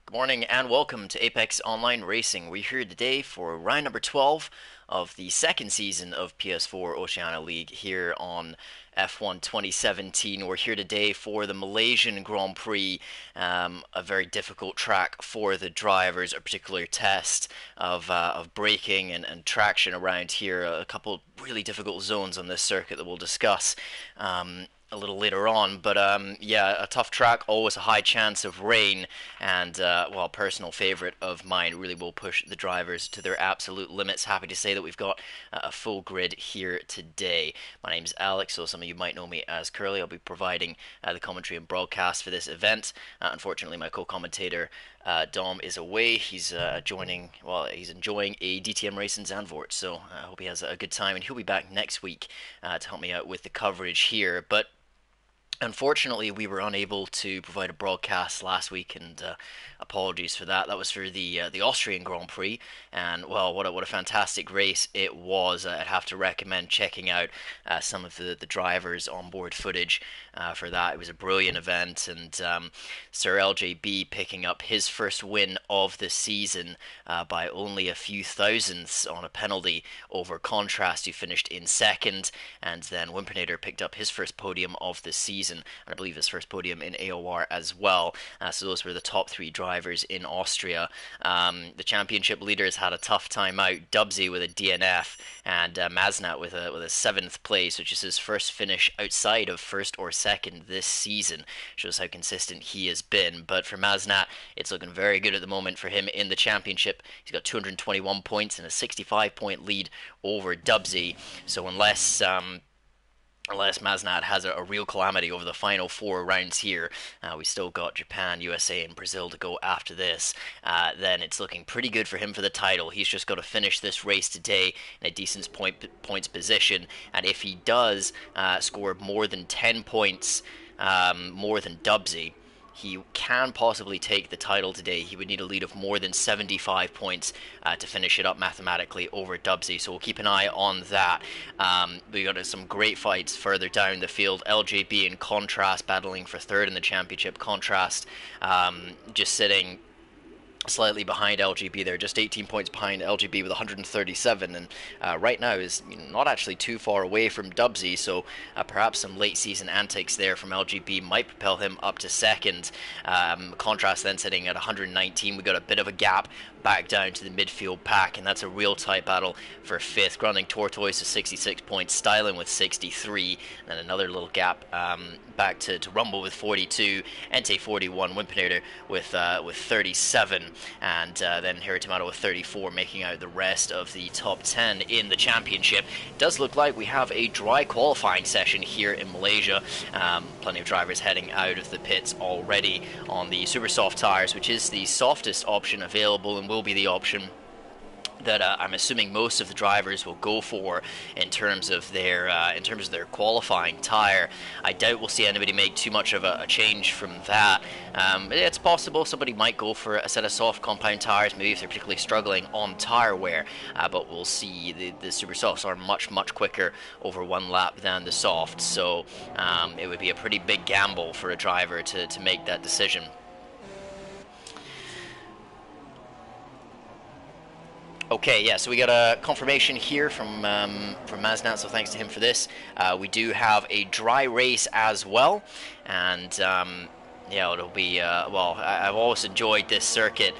Good morning and welcome to Apex Online Racing. We're here today for round number 12 of the second season of PS4 Oceania League here on F1 2017. We're here today for the Malaysian Grand Prix, a very difficult track for the drivers, a particular test of braking and traction around here. A couple really difficult zones on this circuit that we'll discuss a little later on, but yeah, a tough track, always a high chance of rain, and well, a personal favorite of mine. Really will push the drivers to their absolute limits. Happy to say that we've got a full grid here today. My name's Alex, so some of you might know me as Curly. I'll be providing the commentary and broadcast for this event. Unfortunately, my co-commentator Dom is away. He's he's enjoying a DTM race in Zandvoort, so I hope he has a good time, and he'll be back next week to help me out with the coverage here. But unfortunately, we were unable to provide a broadcast last week, and apologies for that. That was for the Austrian Grand Prix, and well, what a fantastic race it was. I'd have to recommend checking out some of the drivers' onboard footage for that. It was a brilliant event, and Sir LJB picking up his first win of the season by only a few thousandths on a penalty over Contrast, who finished in second, and then Wimperneder picked up his first podium of the season, and I believe his first podium in AOR as well. So those were the top three drivers in Austria. The championship leaders had a tough time out. Dubsy with a DNF, and Maznat with a seventh place, which is his first finish outside of first or second this season. Shows how consistent he has been. But for Maznat, it's looking very good at the moment for him in the championship. He's got 221 points and a 65-point lead over Dubsy. So unless Maznat has a real calamity over the final four rounds here, we still got Japan, USA, and Brazil to go after this, then it's looking pretty good for him for the title. He's just got to finish this race today in a decent points position, and if he does score more than 10 points more than Dubsy, he can possibly take the title today. He would need a lead of more than 75 points to finish it up mathematically over Dubsy, so we'll keep an eye on that. We got some great fights further down the field. LJB and Contrast battling for third in the championship. Contrast just sitting slightly behind LGB there, just 18 points behind LGB with 137, and right now is not actually too far away from Dubsy, so perhaps some late season antics there from LGB might propel him up to second. Contrast then sitting at 119. We got a bit of a gap back down to the midfield pack, and that's a real tight battle for fifth. Grunding Tortoise with 66 points, Styling with 63, and then another little gap back to Rumble with 42, Entei 41, Wimperneder with 37, and then Hiratomato with 34, making out the rest of the top 10 in the championship. It does look like we have a dry qualifying session here in Malaysia. Plenty of drivers heading out of the pits already on the super soft tires, which is the softest option available and will be the option that I'm assuming most of the drivers will go for in terms of their qualifying tire. I doubt we'll see anybody make too much of a change from that. It's possible somebody might go for a set of soft compound tires, maybe if they're particularly struggling on tire wear, but we'll see. The super softs are much quicker over one lap than the softs, so it would be a pretty big gamble for a driver to make that decision. Okay, yeah, so we got a confirmation here from Maznat, so thanks to him for this. We do have a dry race as well, and yeah, it'll be, well, I've always enjoyed this circuit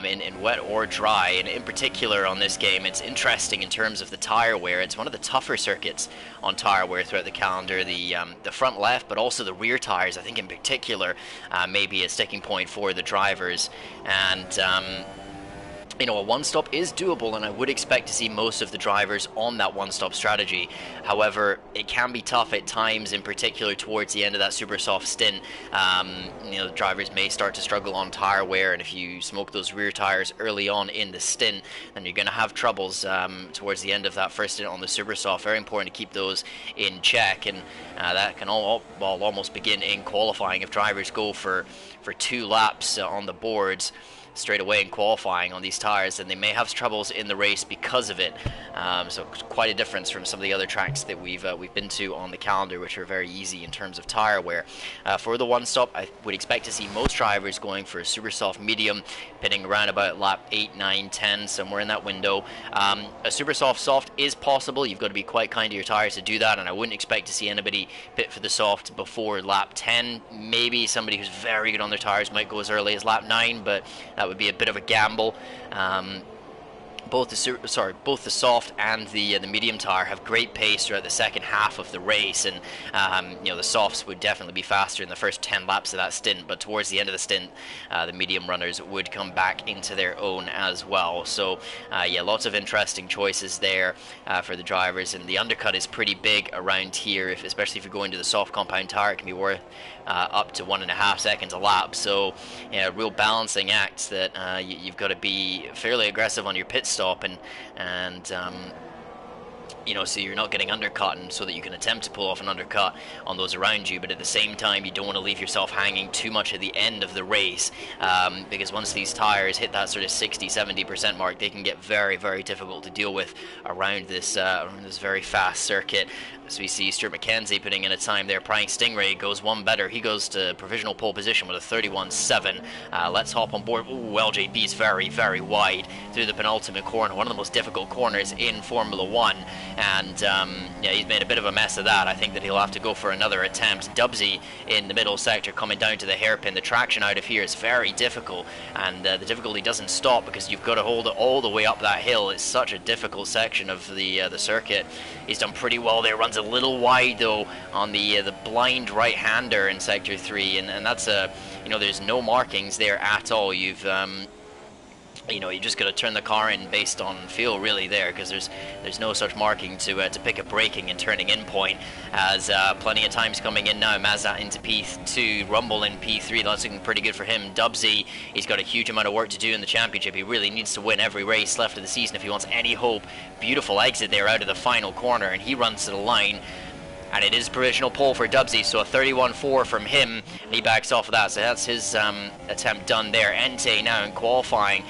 in wet or dry, and in particular on this game, it's interesting in terms of the tire wear. It's one of the tougher circuits on tire wear throughout the calendar. The front left, but also the rear tires, I think in particular, may be a sticking point for the drivers, and you know, a one-stop is doable, and I would expect to see most of the drivers on that one-stop strategy. However, it can be tough at times, in particular towards the end of that super soft stint. You know, the drivers may start to struggle on tire wear, and if you smoke those rear tires early on in the stint, then you're going to have troubles towards the end of that first stint on the super soft. Very important to keep those in check, and that can almost begin in qualifying if drivers go for 2 laps on the boards. straight away in qualifying on these tires, and they may have troubles in the race because of it. So quite a difference from some of the other tracks that we've been to on the calendar, which are very easy in terms of tire wear. For the one stop, I would expect to see most drivers going for a super soft medium, pitting around about lap 8, 9, 10, somewhere in that window. A super soft is possible. You've got to be quite kind to your tires to do that, and I wouldn't expect to see anybody pit for the soft before lap 10. Maybe somebody who's very good on their tires might go as early as lap 9, but that would be a bit of a gamble. Both the soft and the medium tire have great pace throughout the second half of the race, and the softs would definitely be faster in the first 10 laps of that stint, but towards the end of the stint, the medium runners would come back into their own as well. So yeah, lots of interesting choices there for the drivers, and the undercut is pretty big around here, especially if you're going to the soft compound tire. It can be worth up to 1.5 seconds a lap. So yeah, real balancing act that you've got to be fairly aggressive on your pit stop, and so you're not getting undercut, and so that you can attempt to pull off an undercut on those around you, but at the same time you don't want to leave yourself hanging too much at the end of the race, because once these tires hit that sort of 60-70% mark, they can get very, very difficult to deal with around this very fast circuit. So we see Stuart McKenzie putting in a time there. Prying Stingray goes one better. He goes to provisional pole position with a 31.7. Let's hop on board. Ooh, LJB's very, very wide through the penultimate corner, one of the most difficult corners in Formula 1. And yeah, he's made a bit of a mess of that. I think that he'll have to go for another attempt. Dubsy in the middle sector coming down to the hairpin. The traction out of here is very difficult, and the difficulty doesn't stop because you've got to hold it all the way up that hill. It's such a difficult section of the circuit. He's done pretty well there. Runs a little wide though on the blind right-hander in sector 3, and that's there's no markings there at all. You just got to turn the car in based on feel really there, because there's no such marking to pick a braking and turning in point. As plenty of times coming in now. Mazda into P2, Rumble in P3. That's looking pretty good for him. Dubsy, he's got a huge amount of work to do in the championship. He really needs to win every race left of the season if he wants any hope. Beautiful exit there out of the final corner, and he runs to the line. And it is provisional pole for Dubsy, so a 31.4 from him, and he backs off of that. So that's his attempt done there. Entei now in qualifying,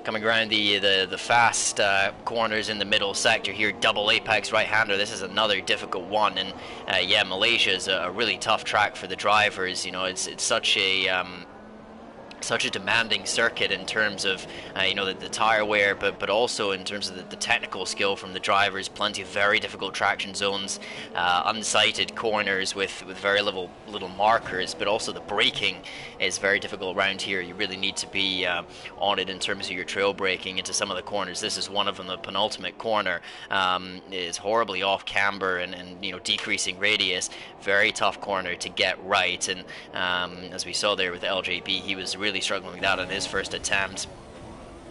coming around the fast corners in the middle sector here. Double apex right-hander. This is another difficult one, and yeah, Malaysia is a really tough track for the drivers. It's such a demanding circuit in terms of the tire wear, but also in terms of the technical skill from the drivers. Plenty of very difficult traction zones, unsighted corners with very little markers, but also the braking is very difficult around here. You really need to be on it in terms of your trail braking into some of the corners. This is one of them. The penultimate corner is horribly off camber and decreasing radius. Very tough corner to get right, and as we saw there with LJB, he was really struggling with that on his first attempt.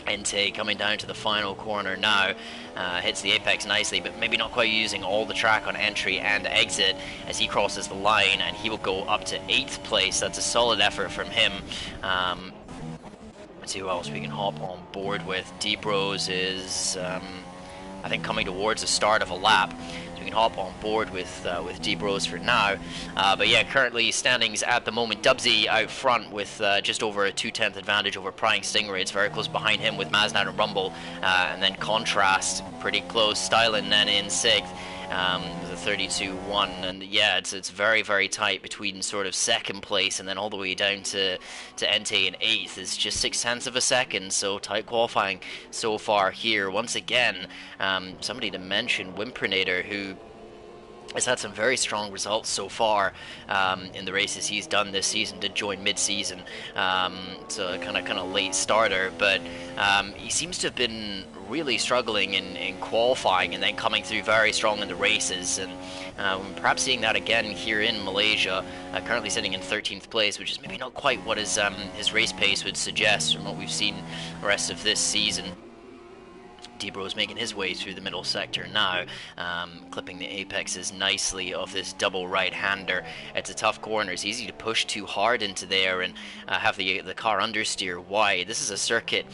Entei coming down to the final corner now, hits the apex nicely, but maybe not quite using all the track on entry and exit as he crosses the line, and he will go up to 8th place. That's a solid effort from him. Let's see who else we can hop on board with. Deep Rose is I think coming towards the start of a lap, so we can hop on board with Deep Rose for now. But yeah, currently standings at the moment, Dubsy out front with just over a 2/10 advantage over Prying Stingray. It's very close behind him with Mazda and Rumble, and then Contrast pretty close. Stylen then in 6th. With a 32.1, and yeah, it's very, very tight between sort of 2nd place and then all the way down to Entei in 8th. It's just 0.6 of a second, so tight qualifying so far here. Once again, somebody to mention, Wimpernator, who has had some very strong results so far in the races he's done this season. Did join mid-season, so a kind of late starter, but he seems to have been really struggling in qualifying and then coming through very strong in the races, and perhaps seeing that again here in Malaysia. Currently sitting in 13th place, which is maybe not quite what his race pace would suggest from what we've seen the rest of this season. Debro's making his way through the middle sector now, clipping the apexes nicely of this double right-hander. It's a tough corner. It's easy to push too hard into there and have the car understeer wide. This is a circuit.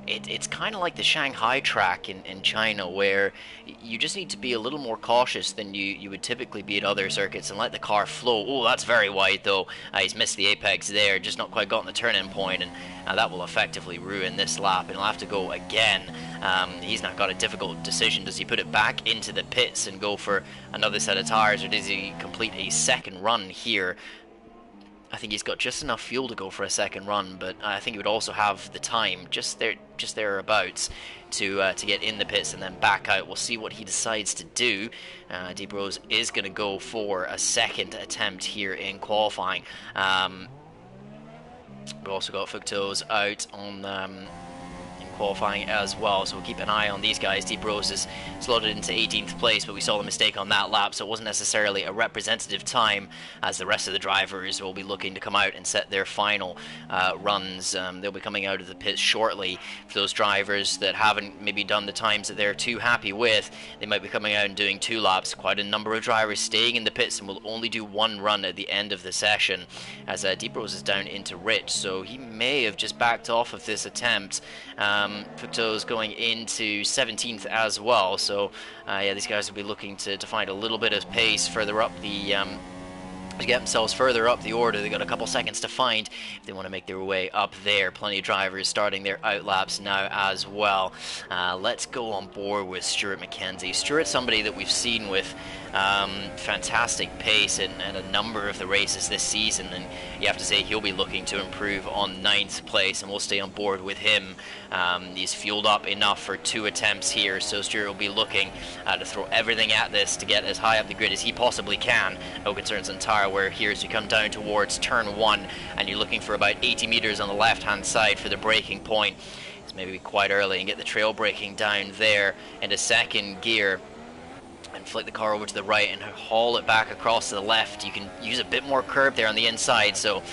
It's kind of like the Shanghai track in China, where you just need to be a little more cautious than you would typically be at other circuits and let the car flow. Oh, that's very wide though. He's missed the apex there, just not quite gotten the turn-in point, and that will effectively ruin this lap, and he'll have to go again. He's not got a difficult decision. Does he put it back into the pits and go for another set of tires, or does he complete a second run here? I think he's got just enough fuel to go for a second run, but I think he would also have the time just thereabouts to get in the pits and then back out. We'll see what he decides to do. Debros is going to go for a second attempt here in qualifying. We've also got Fuctos out on in qualifying as well, so we'll keep an eye on these guys. Debros is slotted into 18th place, but we saw the mistake on that lap, so it wasn't necessarily a representative time, as the rest of the drivers will be looking to come out and set their final runs. They'll be coming out of the pits shortly. For those drivers that haven't maybe done the times that they're too happy with, they might be coming out and doing 2 laps. Quite a number of drivers staying in the pits and will only do 1 run at the end of the session, as Debros is down into Rich, so he may have just backed off of this attempt. Fuctos going into 17th as well, so yeah, these guys will be looking to find a little bit of pace further up the to get themselves further up the order. They got a couple seconds to find if they want to make their way up there. Plenty of drivers starting their outlaps now as well. Let's go on board with Stuart McKenzie. Stuart's somebody that we've seen with fantastic pace in a number of the races this season, and you have to say he'll be looking to improve on 9th place, and we'll stay on board with him. He's fueled up enough for 2 attempts here, so Stuart will be looking to throw everything at this to get as high up the grid as he possibly can. No concerns on tire wear here as you come down towards turn 1, and you're looking for about 80 meters on the left hand side for the braking point. It's maybe quite early, and get the trail braking down there into 2nd gear and flick the car over to the right and haul it back across to the left. You can use a bit more curb there on the inside, so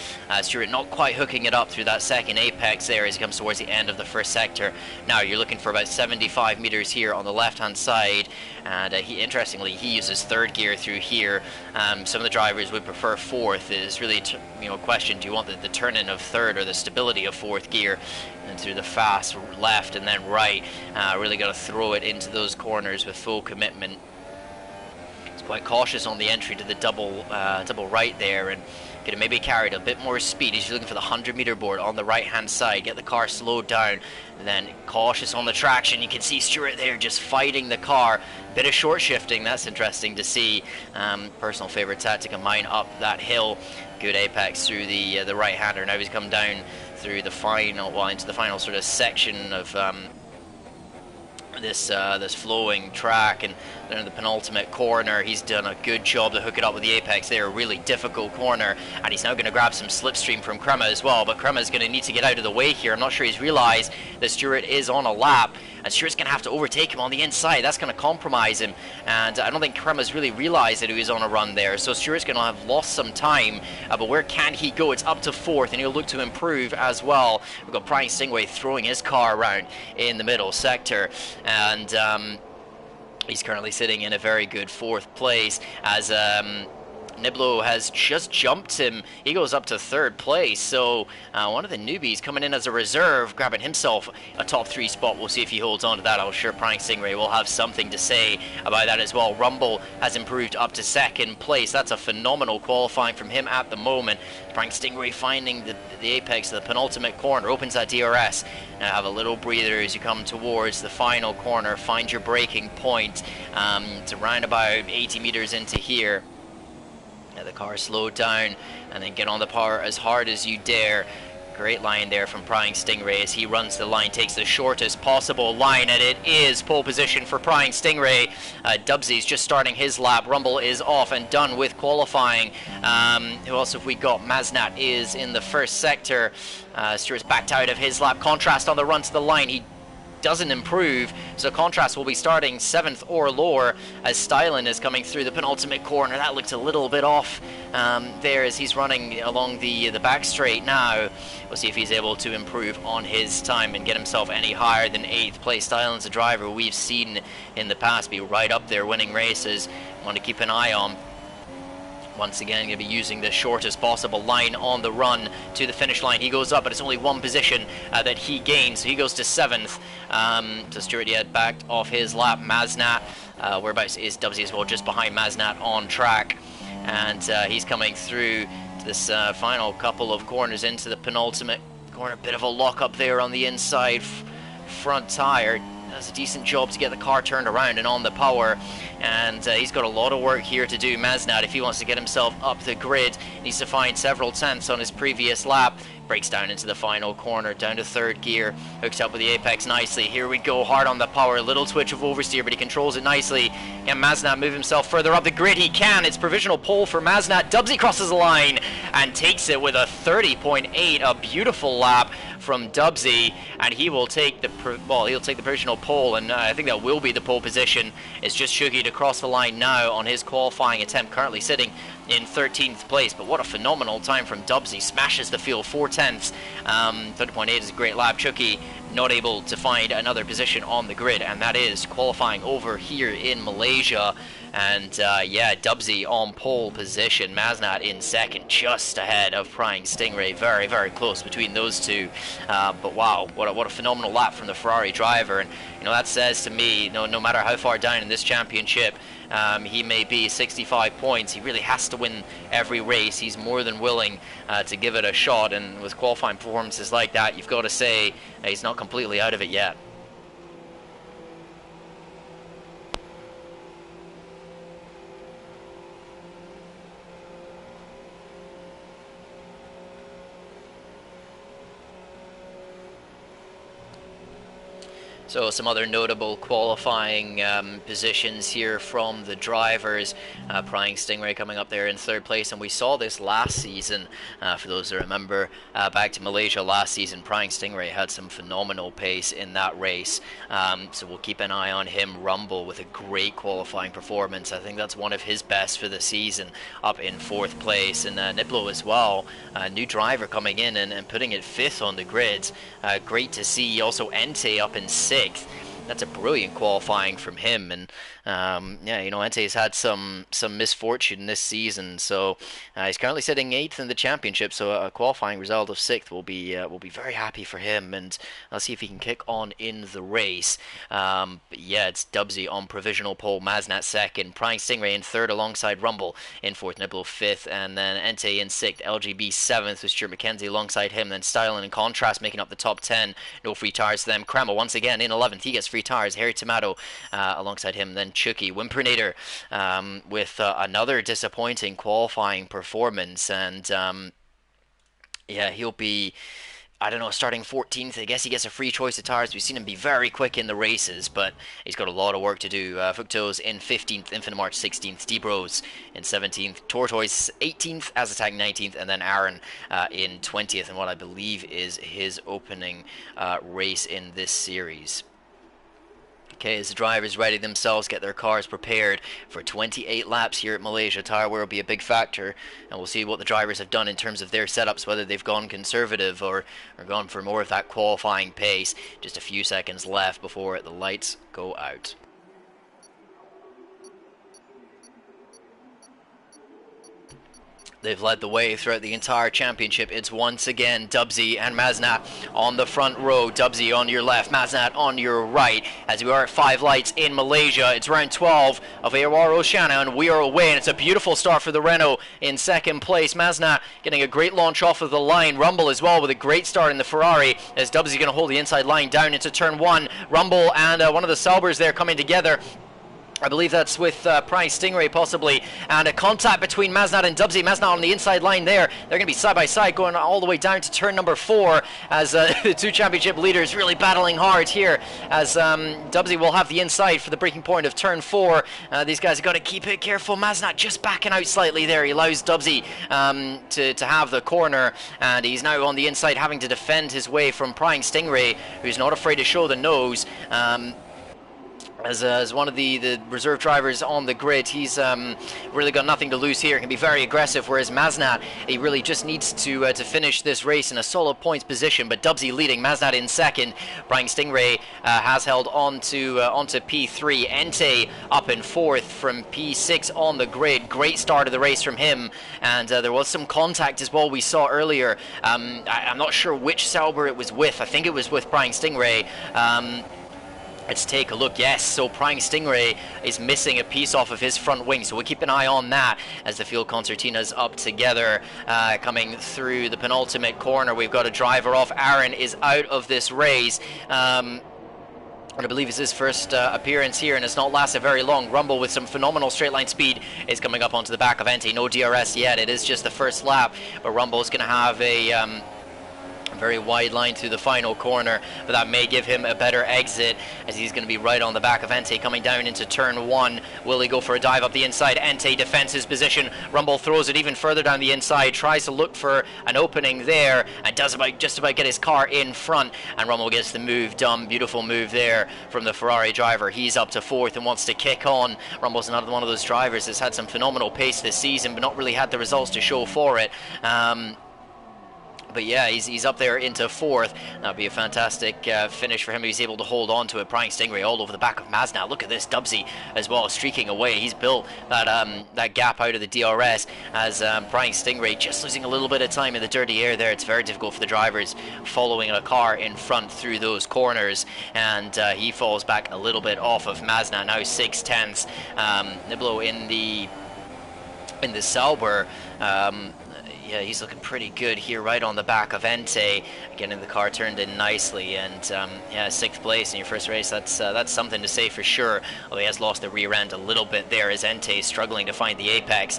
Stuart not quite hooking it up through that 2nd apex there as he comes towards the end of the 1st sector. Now you're looking for about 75 meters here on the left hand side, and interestingly he uses 3rd gear through here. Some of the drivers would prefer 4th. Is really a question, do you want the turn-in of 3rd or the stability of 4th gear? And through the fast left and then right, really got to throw it into those corners with full commitment. Quite cautious on the entry to the double right there, and could have maybe carried a bit more speed. He's looking for the 100-meter board on the right-hand side. Get the car slowed down, then cautious on the traction. You can see Stuart there just fighting the car. Bit of short shifting, that's interesting to see. Personal favorite tactic of mine up that hill. Good apex through the right-hander. Now he's come down through the final, well, into the final sort of section of this flowing track, and then in the penultimate corner he's done a good job to hook it up with the apex there. A really difficult corner, and he's now going to grab some slipstream from Crema as well, but Crema's going to need to get out of the way here. I'm not sure he's realized that Stuart is on a lap, and Stuart's going to have to overtake him on the inside. That's going to compromise him, and I don't think Crema's really realized that he was on a run there, so Stuart's going to have lost some time, but where can he go? It's up to 4th, and he'll look to improve as well. We've got Brian Stingray throwing his car around in the middle sector, and he's currently sitting in a very good 4th place as Niblo has just jumped him. He goes up to 3rd place, so one of the newbies coming in as a reserve, grabbing himself a top 3 spot. We'll see if he holds on to that. I'm sure Prying Stingray will have something to say about that as well. Rumble has improved up to 2nd place. That's a phenomenal qualifying from him at the moment. Prying Stingray finding the apex of the penultimate corner, opens that DRS. Now have a little breather as you come towards the final corner. Find your braking point to round about 80 meters into here. The car slowed down, and then get on the power as hard as you dare. Great line there from Prying Stingray as he runs the line, takes the shortest possible line, and it is pole position for Prying Stingray. Dubsy's just starting his lap. Rumble is off and done with qualifying. Who else have we got? Maznat is in the 1st sector. Stuart's backed out of his lap. Contrast on the run to the line. He doesn't improve, so contrast will be starting 7th or lower as Stylen is coming through the penultimate corner. That looked a little bit off there as he's running along the back straight now. We'll see if he's able to improve on his time and get himself any higher than 8th place. Stylen's a driver we've seen in the past be right up there winning races. Want to keep an eye on. Once again, going to be using the shortest possible line on the run to the finish line. He goes up, but it's only one position that he gains. So he goes to 7th. So Stuart yet backed off his lap. Maznat, whereabouts is Dubsy as well, just behind Maznat on track. And he's coming through this final couple of corners into the penultimate corner. Bit of a lock up there on the inside front tire. Does a decent job to get the car turned around and on the power, and he's got a lot of work here to do. Maznat, if he wants to get himself up the grid, needs to find several tenths on his previous lap. Breaks down into the final corner, down to 3rd gear, hooks up with the apex nicely. Here we go, hard on the power, little twitch of oversteer, but he controls it nicely. Can Maznat move himself further up the grid? He can. It's provisional pole for Maznat. Dubsy crosses the line and takes it with a 30.8, a beautiful lap from Dubsy, and he will take the he'll take the provisional pole, and I think that will be the pole position. It's just Shuki to cross the line now on his qualifying attempt, currently sitting in 13th place. But what a phenomenal time from Dubsy. Smashes the field 4 tenths. 30.8 is a great lap. Chucky not able to find another position on the grid, and that is qualifying over here in Malaysia. And yeah, Dubsy on pole position, Maznat in 2nd, just ahead of Prying Stingray. Very, very close between those two. But wow, what a phenomenal lap from the Ferrari driver. And you know, that says to me, no matter how far down in this championship he may be, 65 points, he really has to win every race. He's more than willing to give it a shot, and with qualifying performances like that, you've got to say he's not completely out of it yet. So some other notable qualifying positions here from the drivers. Prying Stingray coming up there in 3rd place, and we saw this last season. For those that remember, back to Malaysia last season, Prying Stingray had some phenomenal pace in that race. So we'll keep an eye on him. Rumble with a great qualifying performance. I think that's one of his best for the season, up in 4th place. And Niblo as well, a new driver coming in and putting it 5th on the grid. Great to see. Also Entei up in 6th. That's a brilliant qualifying from him, and yeah, you know, Entei's had some misfortune this season, so he's currently sitting 8th in the championship. So a qualifying result of 6th will be very happy for him, and I'll see if he can kick on in the race. But yeah, it's Dubsy on provisional pole, Maznat 2nd, Prying Stingray in 3rd alongside Rumble in 4th, Niblo 5th, and then Entei in 6th, LGB 7th with Stuart McKenzie alongside him, then Stylen and Contrast making up the top 10. No free tires to them. Kreml once again in 11th, he gets free tires. Harry Tomato alongside him, then Chucky. Wimpernator with another disappointing qualifying performance, and yeah, he'll be, I don't know, starting 14th. I guess he gets a free choice of tires. We've seen him be very quick in the races, but he's got a lot of work to do. Fuctos in 15th, Infinite March 16th, D-Bros in 17th, Tortoise 18th, Azatak 19th, and then Aaron in 20th, and what I believe is his opening race in this series. Okay, as the drivers ready themselves, get their cars prepared for 28 laps here at Malaysia. Tire wear will be a big factor, and we'll see what the drivers have done in terms of their setups, whether they've gone conservative or gone for more of that qualifying pace. Just a few seconds left before the lights go out. They've led the way throughout the entire championship. It's once again Dubsy and Maznat on the front row. Dubsy on your left, Maznat on your right. As we are at 5 lights in Malaysia, it's round 12 of AOR Oceania, and we are away. And it's a beautiful start for the Renault in 2nd place. Maznat getting a great launch off of the line. Rumble as well with a great start in the Ferrari, as Dubsy going to hold the inside line down into turn 1. Rumble and one of the Saubers there coming together. I believe that's with Prying Stingray possibly, and a contact between Maznat and Dubsy. Maznat on the inside line there. They're going to be side by side going all the way down to turn number 4 as the two championship leaders really battling hard here as Dubsy will have the inside for the breaking point of turn 4. These guys have got to keep it careful. Maznat just backing out slightly there. He allows Dubsy to have the corner, and he's now on the inside having to defend his way from Prying Stingray, who's not afraid to show the nose. As one of the reserve drivers on the grid, he's really got nothing to lose here. Can be very aggressive, whereas Maznat, he really just needs to finish this race in a solid points position. But Dubsy leading, Maznat in second. Prying Stingray has held onto P3. Entei up in fourth from P6 on the grid. Great start of the race from him, and there was some contact as well we saw earlier. I'm not sure which Sauber it was with. I think it was with Prying Stingray. Let's take a look. Yes, so Prying Stingray is missing a piece off of his front wing, so we'll keep an eye on that as the field concertinas up together. Coming through the penultimate corner, we've got a driver off. Aaron is out of this race. I believe it's his first appearance here, and it's not lasted very long. Rumble with some phenomenal straight line speed is coming up onto the back of Entei. No DRS yet. It is just the first lap, but Rumble is going to have a very wide line through the final corner, but that may give him a better exit as he's going to be right on the back of Entei coming down into turn 1. Will he go for a dive up the inside? Entei defends his position. Rumble throws it even further down the inside, tries to look for an opening there, and does just about get his car in front, and Rumble gets the move done. Beautiful move there from the Ferrari driver. He's up to 4th and wants to kick on. Rumble's another one of those drivers that's had some phenomenal pace this season, but not really had the results to show for it. But yeah, he's up there into 4th. That would be a fantastic finish for him if he's able to hold on to it. Prying Stingray all over the back of Maznat. Look at this, Dubsy as well, streaking away. He's built that gap out of the DRS as Prying Stingray just losing a little bit of time in the dirty air there. It's very difficult for the drivers following a car in front through those corners, and he falls back a little bit off of Maznat. Now 6/10. Niblo in the Sauber. Yeah, he's looking pretty good here, right on the back of Entei, getting the car turned in nicely, and yeah, 6th place in your first race, that's something to say for sure. Although he has lost the rear end a little bit there as Entei is struggling to find the apex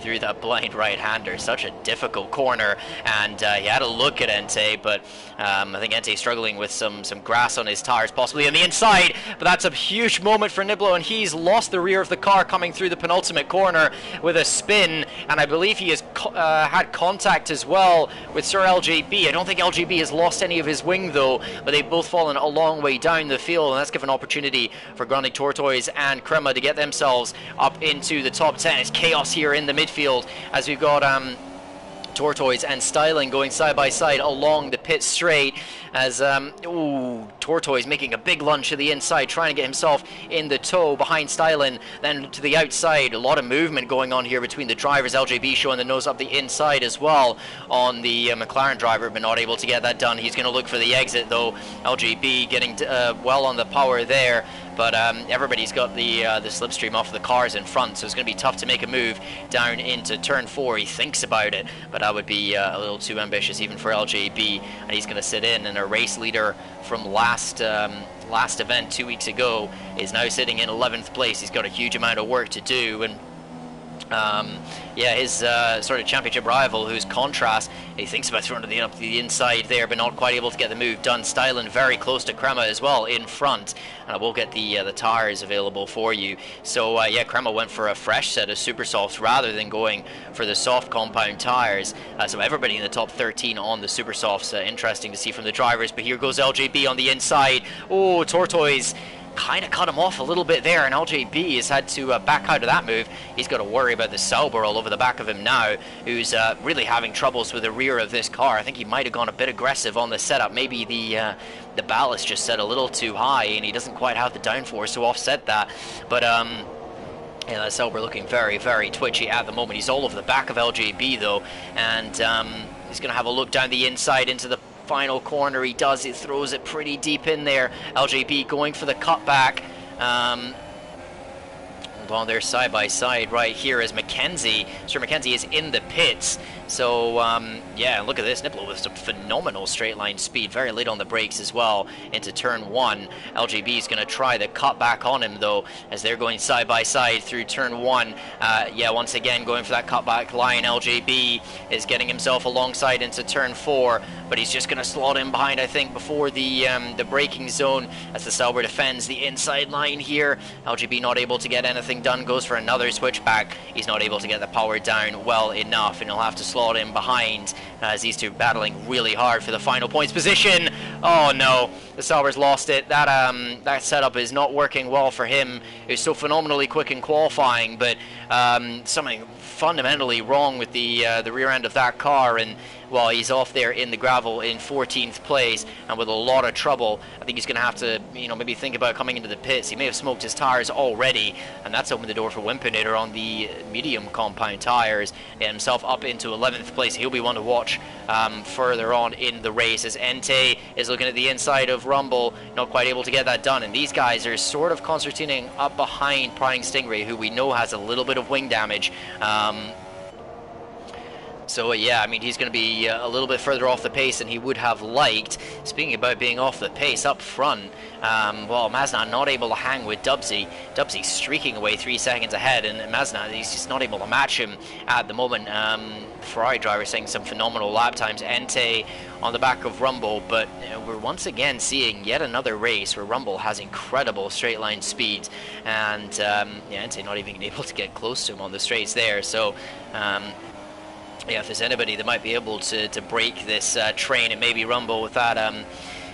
through that blind right-hander. Such a difficult corner, and he had a look at Entei, but I think Entei struggling with some grass on his tires, possibly on the inside, but that's a huge moment for Niblo, and he's lost the rear of the car coming through the penultimate corner with a spin, and I believe he has had contact as well with Sir LJB. I don't think LJB has lost any of his wing though, but they've both fallen a long way down the field, and that's given opportunity for Grande Tortoise and Crema to get themselves up into the top 10. It's chaos here in the midfield as we've got Tortoise and Styling going side by side along the pit straight as Tortoise making a big lunge to the inside, trying to get himself in the toe behind Styling, then to the outside. A lot of movement going on here between the drivers. LJB showing the nose up the inside as well on the McLaren driver, but not able to get that done. He's going to look for the exit though. LJB getting well on the power there, but everybody's got the slipstream off the cars in front, so it's going to be tough to make a move down into turn 4. He thinks about it, but that would be a little too ambitious even for LJB, and he's going to sit in. And a race leader from last event 2 weeks ago is now sitting in 11th place. He's got a huge amount of work to do, and yeah, his sort of championship rival, who's Contrast, he thinks about throwing it up the inside there, but not quite able to get the move done. Styling very close to Crema as well in front, and I will get the tires available for you. So yeah, Crema went for a fresh set of super softs rather than going for the soft compound tires. So everybody in the top 13 on the super softs. Interesting to see from the drivers, but here goes LJB on the inside. Oh, Tortoise kind of cut him off a little bit there, and LJB has had to back out of that move. He's got to worry about the Sauber all over the back of him now, who's really having troubles with the rear of this car. I think he might have gone a bit aggressive on the setup. Maybe the ballast just set a little too high, and he doesn't quite have the downforce to offset that. But yeah, that Sauber looking very, very twitchy at the moment. He's all over the back of LJB though, and he's going to have a look down the inside into the final corner. He does. He throws it pretty deep in there. LJB going for the cutback. Well, they're side by side right here as Sir Mackenzie is in the pits. So, yeah, look at this. Niplo with some phenomenal straight line speed, very late on the brakes as well into turn 1. LJB is going to try the cut back on him, though, as they're going side by side through turn 1. Yeah, once again, going for that cutback line. LJB is getting himself alongside into turn 4, but he's just going to slot in behind, I think, before the braking zone as the Sauber defends the inside line here. LJB not able to get anything done, goes for another switchback. He's not able to get the power down well enough, and he'll have to slot in behind as these two battling really hard for the final points position. Oh no, the Sauber's lost it. That setup is not working well for him. He was so phenomenally quick in qualifying, but something fundamentally wrong with the rear end of that car, and well, he's off there in the gravel in 14th place and with a lot of trouble. I think he's going to have to, maybe think about coming into the pits. He may have smoked his tires already, and that's opened the door for Wimpinator on the medium compound tires. Get himself up into 11th place. He'll be one to watch further on in the race as Entei is looking at the inside of Rumble, not quite able to get that done. And these guys are sort of concertinaing up behind Prying Stingray, who we know has a little bit of wing damage. So yeah, I mean, he's going to be a little bit further off the pace than he would have liked. Speaking about being off the pace up front, well, Mazna not able to hang with Dubsy. Dubsy streaking away 3 seconds ahead, and Mazna, he's just not able to match him at the moment. Ferrari driver saying some phenomenal lap times. Entei on the back of Rumble, but we're once again seeing yet another race where Rumble has incredible straight line speed, and yeah, Entei not even able to get close to him on the straights there. So yeah, if there's anybody that might be able to break this train, it may be Rumble with that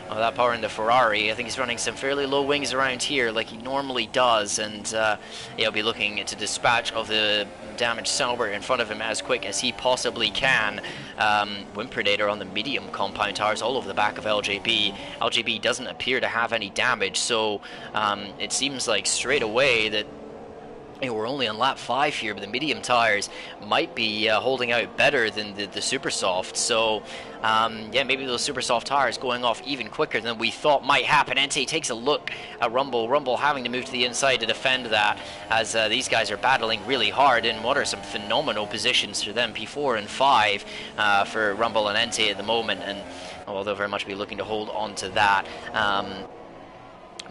that power in the Ferrari. I think he's running some fairly low wings around here like he normally does, and yeah, he'll be looking to dispatch of the damaged Sauber in front of him as quick as he possibly can. Wimpinator on the medium compound tires all over the back of LJB. LJB doesn't appear to have any damage, so it seems like straight away that we're only on lap 5 here, but the medium tires might be holding out better than the super soft. So yeah, maybe those super soft tires going off even quicker than we thought might happen. Entei takes a look at Rumble. Rumble having to move to the inside to defend that, as these guys are battling really hard. And what are some phenomenal positions for them, P4 and 5 for Rumble and Entei at the moment. And well, they'll very much be looking to hold on to that.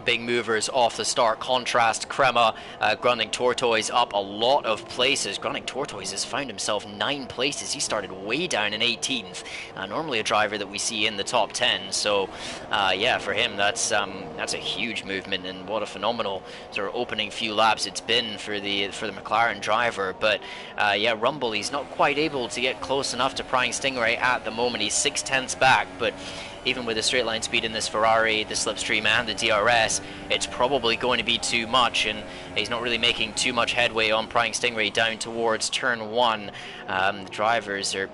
Big movers off the start. Contrast, Crema, Grunding Tortoise up a lot of places. Grunding Tortoise has found himself 9 places. He started way down in 18th. Normally a driver that we see in the top 10. So yeah, for him that's a huge movement, and what a phenomenal sort of opening few laps it's been for the McLaren driver. But yeah, Rumble, he's not quite able to get close enough to Prying Stingray at the moment. He's 6/10 back, but even with the straight line speed in this Ferrari, the slipstream and the DRS, it's probably going to be too much, and he's not really making too much headway on Prying Stingray down towards turn 1. The drivers are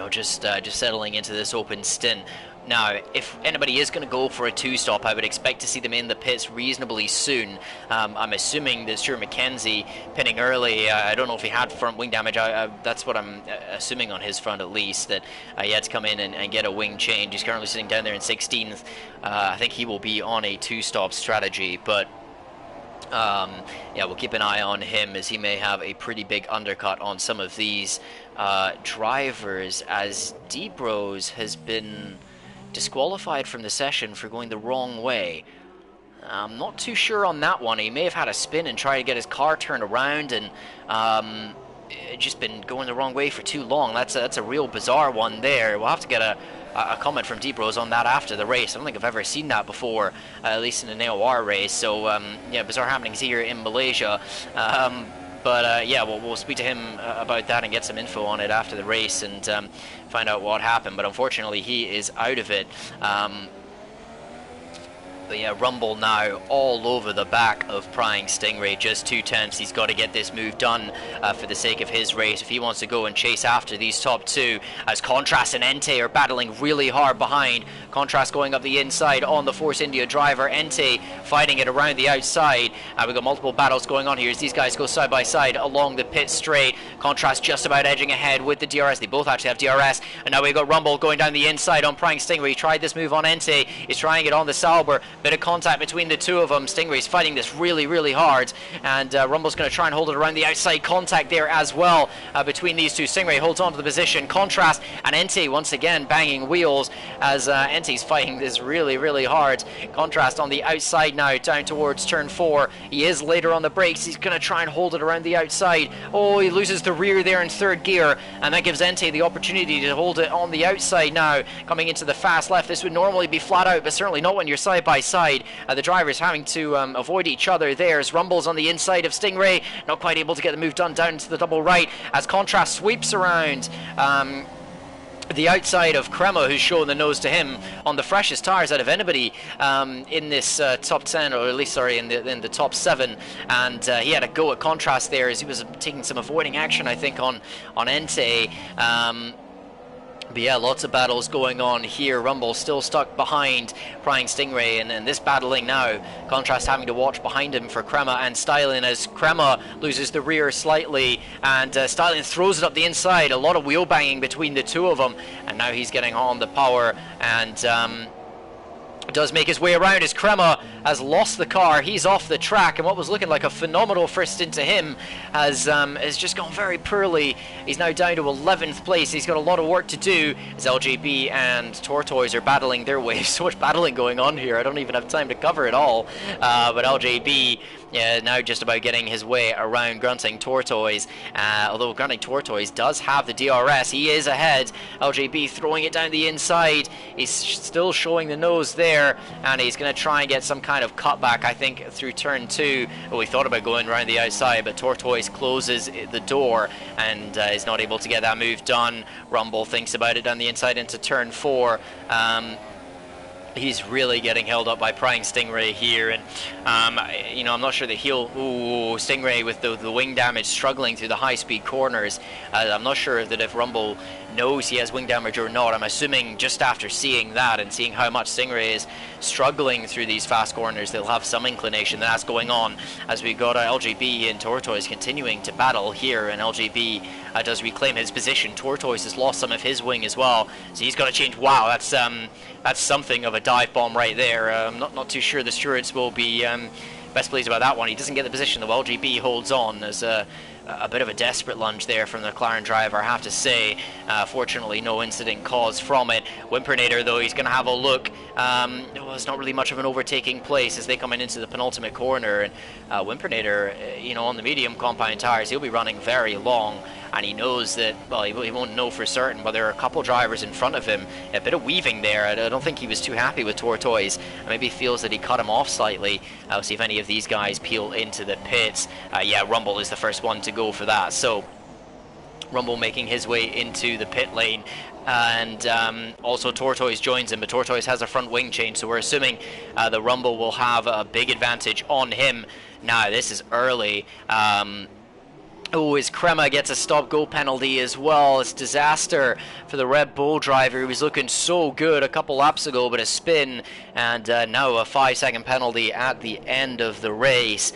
just settling into this open stint. Now, if anybody is going to go for a 2-stop, I would expect to see them in the pits reasonably soon. I'm assuming that Stuart Mackenzie pinning early. I don't know if he had front wing damage. That's what I'm assuming on his front, at least, that he had to come in and get a wing change. He's currently sitting down there in 16th. I think he will be on a 2-stop strategy, but yeah, we'll keep an eye on him, as he may have a pretty big undercut on some of these drivers, as Deep Rose has been disqualified from the session for going the wrong way. I'm not too sure on that one. He may have had a spin and tried to get his car turned around, and just been going the wrong way for too long. That's a real bizarre one there. We'll have to get a comment from Deep Rose on that after the race. I don't think I've ever seen that before, at least in an AOR race. So yeah, bizarre happenings here in Malaysia. But yeah, we'll speak to him about that and get some info on it after the race and find out what happened. But unfortunately, he is out of it. But yeah, Rumble now all over the back of Prying Stingray, just 2/10. He's got to get this move done for the sake of his race if he wants to go and chase after these top 2, as Contrast and Entei are battling really hard behind. Contrast going up the inside on the Force India driver, Entei fighting it around the outside. We've got multiple battles going on here as these guys go side by side along the pit straight. Contrast just about edging ahead with the DRS. They both actually have DRS, and now we've got Rumble going down the inside on Prying Stingray. He tried this move on Entei. He's trying it on the Sauber. Bit of contact between the two of them. Stingray's fighting this really, really hard, and Rumble's going to try and hold it around the outside. Contact there as well between these two. Stingray holds on to the position. Contrast and Entei once again banging wheels as Entei's fighting this really, really hard. Contrast on the outside now, down towards turn 4. He is later on the brakes. He's going to try and hold it around the outside. Oh, he loses the rear there in third gear, and that gives Entei the opportunity to hold it on the outside now. Coming into the fast left, this would normally be flat out, but certainly not when you're side by side. The drivers having to avoid each other. There's Rumbles on the inside of Stingray, not quite able to get the move done down to the double right as Contrast sweeps around the outside of Crema, who's showing the nose to him on the freshest tires out of anybody in this top 10, or at least, sorry, in the top 7. And he had a go at Contrast there as he was taking some avoiding action, I think, on Entei. But yeah, lots of battles going on here. Rumble still stuck behind Prying Stingray, and this battling now. Contrast having to watch behind him for Crema and Stylin as Crema loses the rear slightly, and Stylin throws it up the inside. A lot of wheel banging between the two of them, and now he's getting on the power and does make his way around as Crema has lost the car. He's off the track, and what was looking like a phenomenal first stint to him has just gone very poorly. He's now down to 11th place. He's got a lot of work to do as LJB and Tortoise are battling their way. So much battling going on here, I don't even have time to cover it all. But LJB now just about getting his way around Grunting Tortoise. Although Grunting Tortoise does have the DRS, he is ahead. LJB throwing it down the inside. He's still showing the nose there, and he's going to try and get some kind of cutback, I think, through turn 2. Well, we thought about going around the outside, but Tortoise closes the door and is not able to get that move done. Rumble thinks about it down the inside into turn 4. He's really getting held up by Prying Stingray here, and you know, I'm not sure that he'll. Ooh, Stingray with the wing damage, struggling through the high-speed corners. I'm not sure that if Rumble knows he has wing damage or not. I'm assuming just after seeing that and seeing how much Stingray is struggling through these fast corners, they'll have some inclination that that's going on, as we got LGB and Tortoise continuing to battle here, and LGB does reclaim his position. Tortoise has lost some of his wing as well, so he's got to change. Wow, that's something of a dive bomb right there. I'm not too sure the stewards will be best pleased about that one. He doesn't get the position, though. LGB holds on. There's a bit of a desperate lunge there from the McLaren driver, I have to say. Fortunately, no incident caused from it. Whimpernator, though, he's going to have a look. There's not really much of an overtaking place as they come into the penultimate corner. And Whimpernator, you know, on the medium compound tires, he'll be running very long. And he knows that, well, he won't know for certain, but there are a couple drivers in front of him. A bit of weaving there. I don't think he was too happy with Tortoise. Maybe feels that he cut him off slightly. We'll see if any of these guys peel into the pits. Yeah, Rumble is the first one to go for that. So Rumble making his way into the pit lane. And also Tortoise joins him, but Tortoise has a front wing change, so we're assuming the Rumble will have a big advantage on him. Now, this is early. Oh, as Crema gets a stop-go penalty as well. It's disaster for the Red Bull driver. He was looking so good a couple laps ago, but a spin, and now a 5-second penalty at the end of the race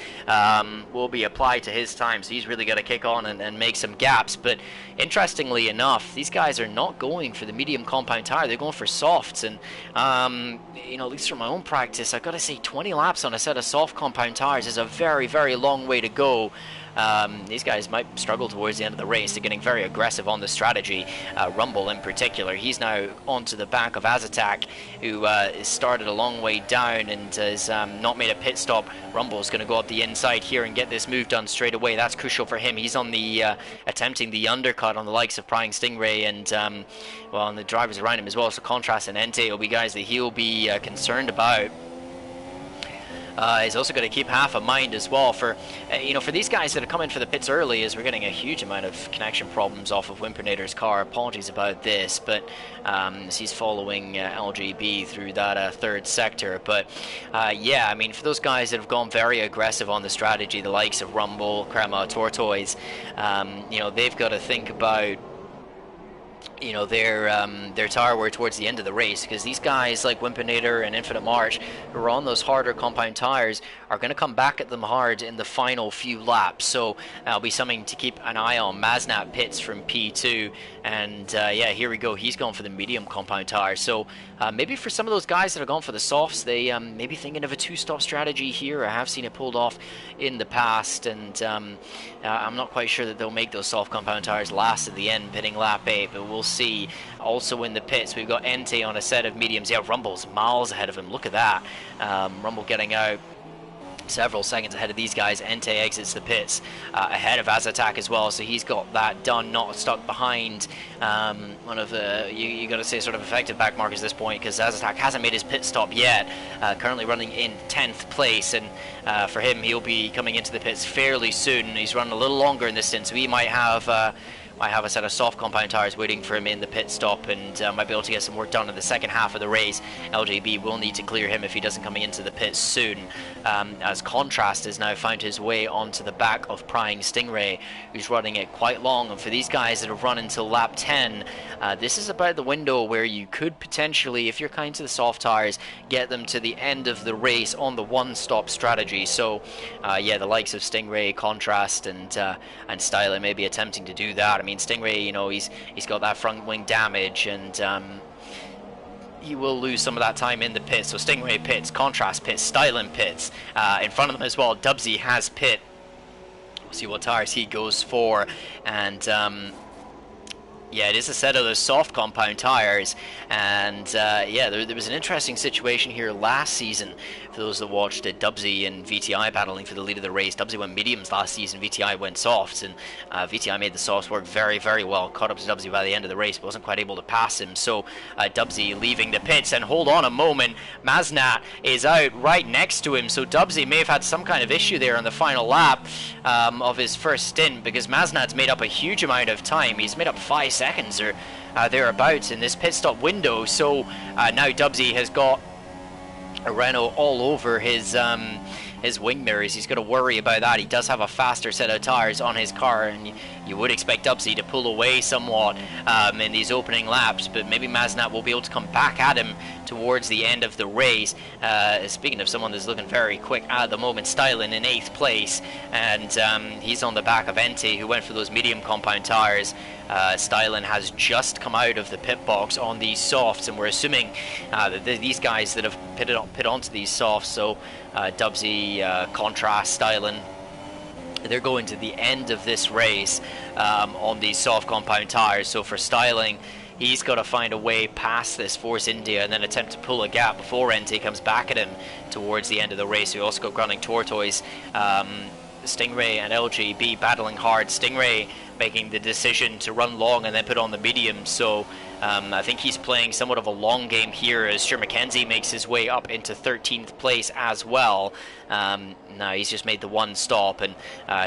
will be applied to his time. So he's really got to kick on and make some gaps. But interestingly enough, these guys are not going for the medium compound tire. They're going for softs. And, you know, at least from my own practice, I've got to say 20 laps on a set of soft compound tires is a very, very long way to go. These guys might struggle towards the end of the race. They're getting very aggressive on the strategy. Rumble in particular, he's now onto the back of Azatak, who started a long way down and has not made a pit stop. Rumble's going to go up the inside here and get this move done straight away. That's crucial for him. He's on the attempting the undercut on the likes of Prying Stingray and well, and the drivers around him as well. So Contrast and Entei will be guys that he'll be concerned about. He's also going to keep half a mind as well for, you know, for these guys that have come in for the pits early, as we're getting a huge amount of connection problems off of Whimpernator's car. Apologies about this, but as he's following LGB through that third sector. But yeah, I mean, for those guys that have gone very aggressive on the strategy, the likes of Rumble, Crema, Tortoise, you know, they've got to think about you know, their tire wear towards the end of the race, because these guys like Wimpinator and Infinite March, who are on those harder compound tires, are going to come back at them hard in the final few laps. So that'll be something to keep an eye on. Maznat pits from P2, and yeah, here we go. He's going for the medium compound tire. So maybe for some of those guys that are going for the softs, they may be thinking of a two-stop strategy here. I have seen it pulled off in the past, and I'm not quite sure that they'll make those soft compound tires last at the end, pitting lap 8, but we'll see. Also in the pits, we've got Entei on a set of mediums. Yeah, Rumble's miles ahead of him. Look at that. Rumble getting out several seconds ahead of these guys. Entei exits the pits ahead of Azatak as well, so he's got that done, not stuck behind one of the, you got to say, sort of effective back markers at this point, because Azatak hasn't made his pit stop yet, currently running in 10th place, and for him, he'll be coming into the pits fairly soon. He's running a little longer in this stint, so he might have a set of soft compound tires waiting for him in the pit stop, and might be able to get some work done in the second half of the race. LJB will need to clear him if he doesn't come into the pits soon, as Contrast has now found his way onto the back of Prying Stingray, who's running it quite long. And for these guys that have run until lap 10, this is about the window where you could potentially, if you're kind to the soft tires, get them to the end of the race on the one-stop strategy. So yeah, the likes of Stingray, Contrast, and Styler may be attempting to do that. I mean, Stingray, you know, he's got that front wing damage, and he will lose some of that time in the pits. So Stingray pits, Contrast pits, Stylen pits. In front of them as well, Dubsy has pit. We'll see what tires he goes for, and yeah, it is a set of those soft compound tires, and yeah, there was an interesting situation here last season. For those that watched it, Dubsy and VTI battling for the lead of the race. Dubsy went mediums last season, VTI went softs, and VTI made the softs work very, very well. Caught up to Dubsy by the end of the race, but wasn't quite able to pass him. So Dubsy leaving the pits, and hold on a moment, Maznat is out right next to him, so Dubsy may have had some kind of issue there on the final lap of his first stint, because Maznat's made up a huge amount of time. He's made up 5 seconds or thereabouts in this pit stop window. So now Dubsy has got a Renault all over his wing mirrors. He's got to worry about that. He does have a faster set of tires on his car, and you would expect Dubsy to pull away somewhat in these opening laps, but maybe Maznat will be able to come back at him towards the end of the race. Speaking of someone that's looking very quick at the moment, Stylen in 8th place, and he's on the back of Entei, who went for those medium compound tires. Stylen has just come out of the pit box on these softs, and we're assuming that these guys that have pit onto these softs, so Dubsy, Contrast, Stylen, they're going to the end of this race on these soft compound tires. So for Styling, he's got to find a way past this Force India and then attempt to pull a gap before Entei comes back at him towards the end of the race. We also got Grunning Tortoise, Stingray and LJB battling hard. Stingray making the decision to run long and then put on the medium, so I think he's playing somewhat of a long game here as Stuart McKenzie makes his way up into 13th place as well. Now he's just made the one stop, and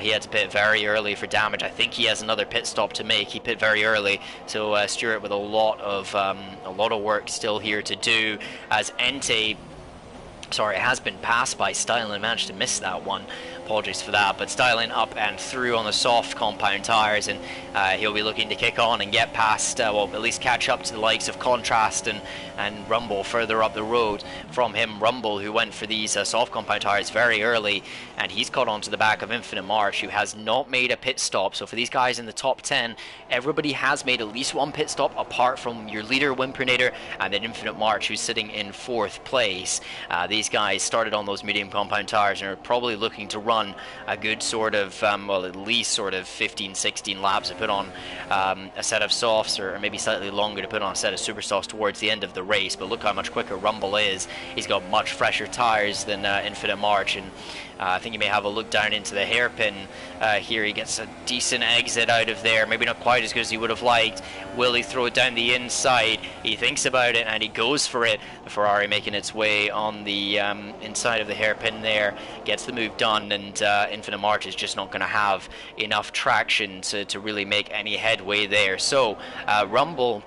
he had to pit very early for damage. I think he has another pit stop to make. He pit very early, so Stuart with a lot of work still here to do, as Entei, sorry, has been passed by Stylen, managed to miss that one. Apologies for that, but Stylen up and through on the soft compound tires, and he'll be looking to kick on and get past, well, at least catch up to the likes of Contrast and Rumble further up the road from him. Rumble, who went for these soft compound tires very early, and he's caught onto the back of Infinite March, who has not made a pit stop. So for these guys in the top 10, everybody has made at least one pit stop, apart from your leader, Wimpinator, and then Infinite March, who's sitting in 4th place. These guys started on those medium compound tires and are probably looking to run a good sort of, well, at least sort of 15-16 laps to put on a set of softs, or maybe slightly longer to put on a set of super softs towards the end of the race. But look how much quicker Rumble is. He's got much fresher tires than Infinite March, and I think you may have a look down into the hairpin here. He gets a decent exit out of there, maybe not quite as good as he would have liked. Will he throw it down the inside? He thinks about it and he goes for it. The Ferrari making its way on the inside of the hairpin there, gets the move done, and Infinite March is just not going to have enough traction to really make any headway there. So Rumble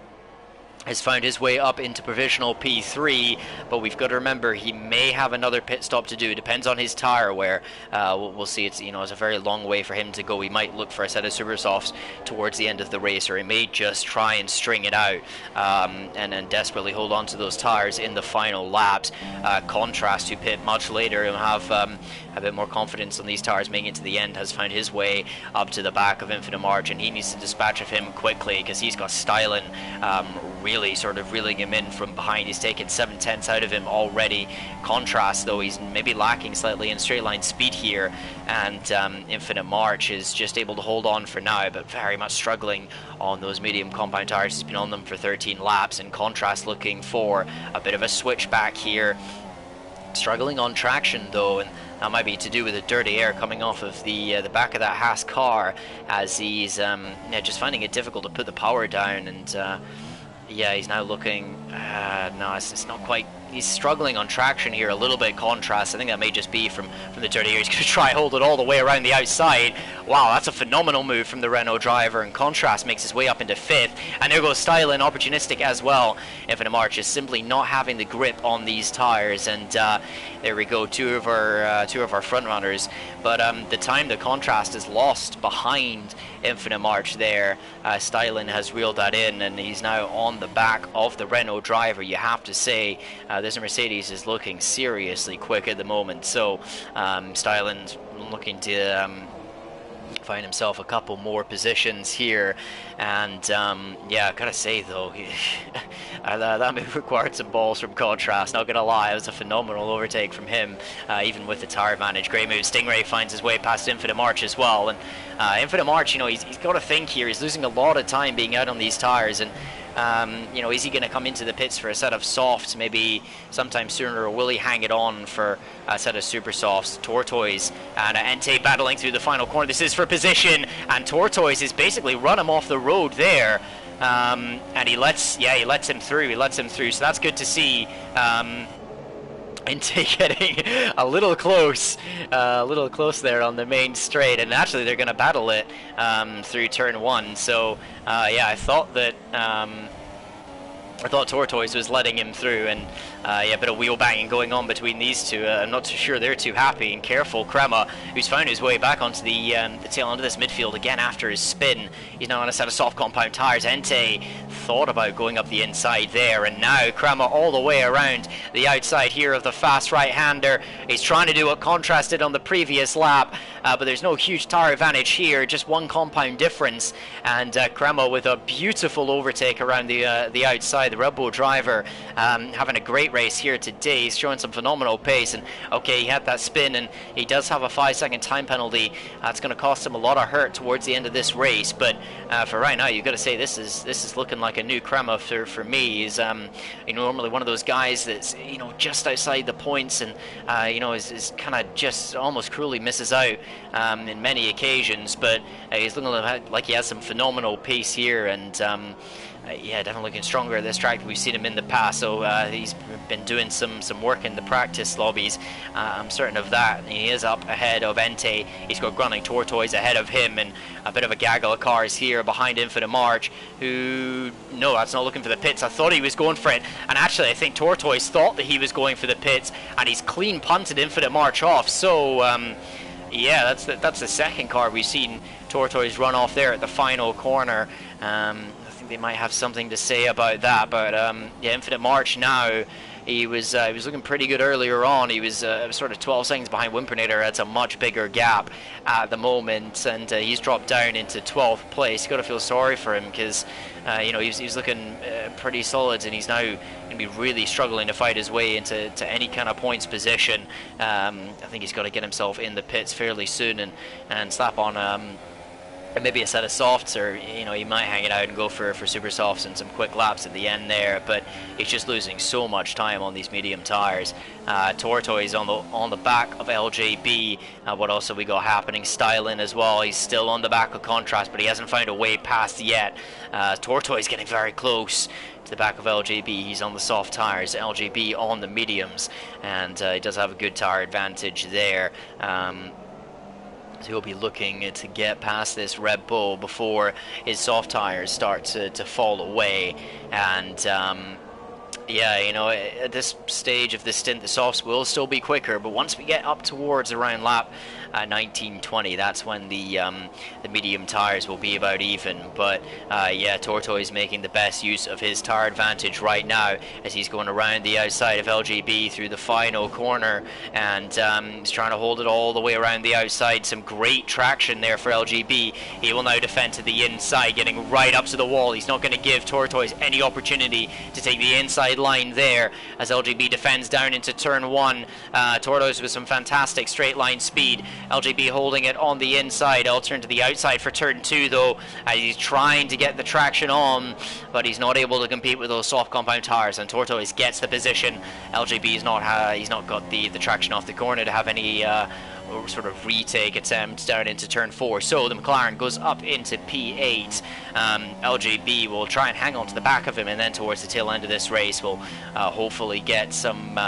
has found his way up into provisional P3, but we've got to remember he may have another pit stop to do. Depends on his tire wear. We'll see. It's it's a very long way for him to go. He might look for a set of super softs towards the end of the race, or he may just try and string it out and then desperately hold on to those tires in the final laps. Contrast, who pit much later and have a bit more confidence on these tires making it to the end, has found his way up to the back of Infinite March, and he needs to dispatch of him quickly because he's got Stylen really sort of reeling him in from behind. He's taken 7/10ths out of him already. Contrast, though, he's maybe lacking slightly in straight line speed here, and Infinite March is just able to hold on for now, but very much struggling on those medium compound tires. He's been on them for 13 laps, and Contrast looking for a bit of a switch back here. Struggling on traction, though, and that might be to do with the dirty air coming off of the back of that Haas car, as he's just finding it difficult to put the power down. And yeah, he's now looking. No, it's not quite. He's struggling on traction here a little bit. Contrast, I think that may just be from the dirty air. He's going to try and hold it all the way around the outside. Wow, that's a phenomenal move from the Renault driver, and Contrast makes his way up into 5th. And there goes Stylen, opportunistic as well. Infinite March is simply not having the grip on these tires, and there we go, two of our front runners. But the time the Contrast is lost behind Infinite March there, Stylen has reeled that in, and he's now on the back of the Renault driver. You have to say this Mercedes is looking seriously quick at the moment, so Stylen's looking to find himself a couple more positions here. And yeah, I gotta say though, that move required some balls from Contrast, not gonna lie. It was a phenomenal overtake from him, even with the tire advantage. Great move. Stingray finds his way past Infinite March as well, and Infinite March, he's got to think here. He's losing a lot of time being out on these tires, and is he going to come into the pits for a set of softs maybe sometime sooner, or will he hang it on for a set of super softs? Tortoise and Entei battling through the final corner. This is for position, and Tortoise is basically run him off the road there, and he lets him through. So that's good to see. Entei getting a little close there on the main straight, and actually they're going to battle it through turn 1. So yeah, I thought Tortoise was letting him through, and yeah, a bit of wheel banging going on between these two. I'm not too sure they're too happy. And careful Crema, who's found his way back onto the tail end of this midfield again after his spin. He's now on a set of soft compound tires. Entei thought about going up the inside there, and now Crema all the way around the outside here of the fast right-hander. He's trying to do what Contrast did on the previous lap, but there's no huge tire advantage here, just one compound difference. And Crema with a beautiful overtake around the outside. The Red Bull driver having a great race here today. He's showing some phenomenal pace, and okay, he had that spin, and he does have a 5-second time penalty. That's going to cost him a lot of hurt towards the end of this race, but for right now, you've got to say this is looking like a new Crema for me. He's normally one of those guys that's just outside the points, and is kind of just almost cruelly misses out in many occasions, but he's looking like he has some phenomenal pace here, and yeah, definitely looking stronger at this track. We've seen him in the past, so he's been doing some work in the practice lobbies. I'm certain of that. He is up ahead of Entei. He's got Grunning Tortoise ahead of him, and a bit of a gaggle of cars here behind Infinite March, who, no, that's not looking for the pits. I thought he was going for it, and actually I think Tortoise thought that he was going for the pits, and he's clean punted Infinite March off. So yeah, that's the second car we've seen Tortoise run off there at the final corner. They might have something to say about that, but yeah, Infinite March now, he was looking pretty good earlier on. He was sort of 12 seconds behind Wimpernator. That's a much bigger gap at the moment, and he's dropped down into 12th place. You've got to feel sorry for him, because he's looking pretty solid, and he's now going to be really struggling to fight his way into any kind of points position. I think he's got to get himself in the pits fairly soon and slap on maybe a set of softs, or he might hang it out and go for super softs and some quick laps at the end there, but he's just losing so much time on these medium tires. Tortoise on the back of LJB. What else have we got happening? Stylen as well. He's still on the back of Contrast, but he hasn't found a way past yet. Tortoise getting very close to the back of LJB. He's on the soft tires, LJB on the mediums, and he does have a good tire advantage there. So he'll be looking to get past this Red Bull before his soft tires start to fall away. And yeah, you know, at this stage of the stint, the softs will still be quicker, but once we get up towards around lap 19-20, that's when the medium tires will be about even. But yeah, Tortoise making the best use of his tire advantage right now as he's going around the outside of LGB through the final corner, and he's trying to hold it all the way around the outside. Some great traction there for LGB. He will now defend to the inside, getting right up to the wall. He's not going to give Tortoise any opportunity to take the inside line there as LGB defends down into turn 1. Tortoise with some fantastic straight line speed. LGB holding it on the inside. I'll turn to the outside for turn 2 though, as he's trying to get the traction on, but he's not able to compete with those soft compound tires, and Tortoise gets the position. LGB's he's not got the traction off the corner to have any sort of retake attempt down into turn 4. So the McLaren goes up into P8. LGB will try and hang on to the back of him, and then towards the tail end of this race will hopefully get some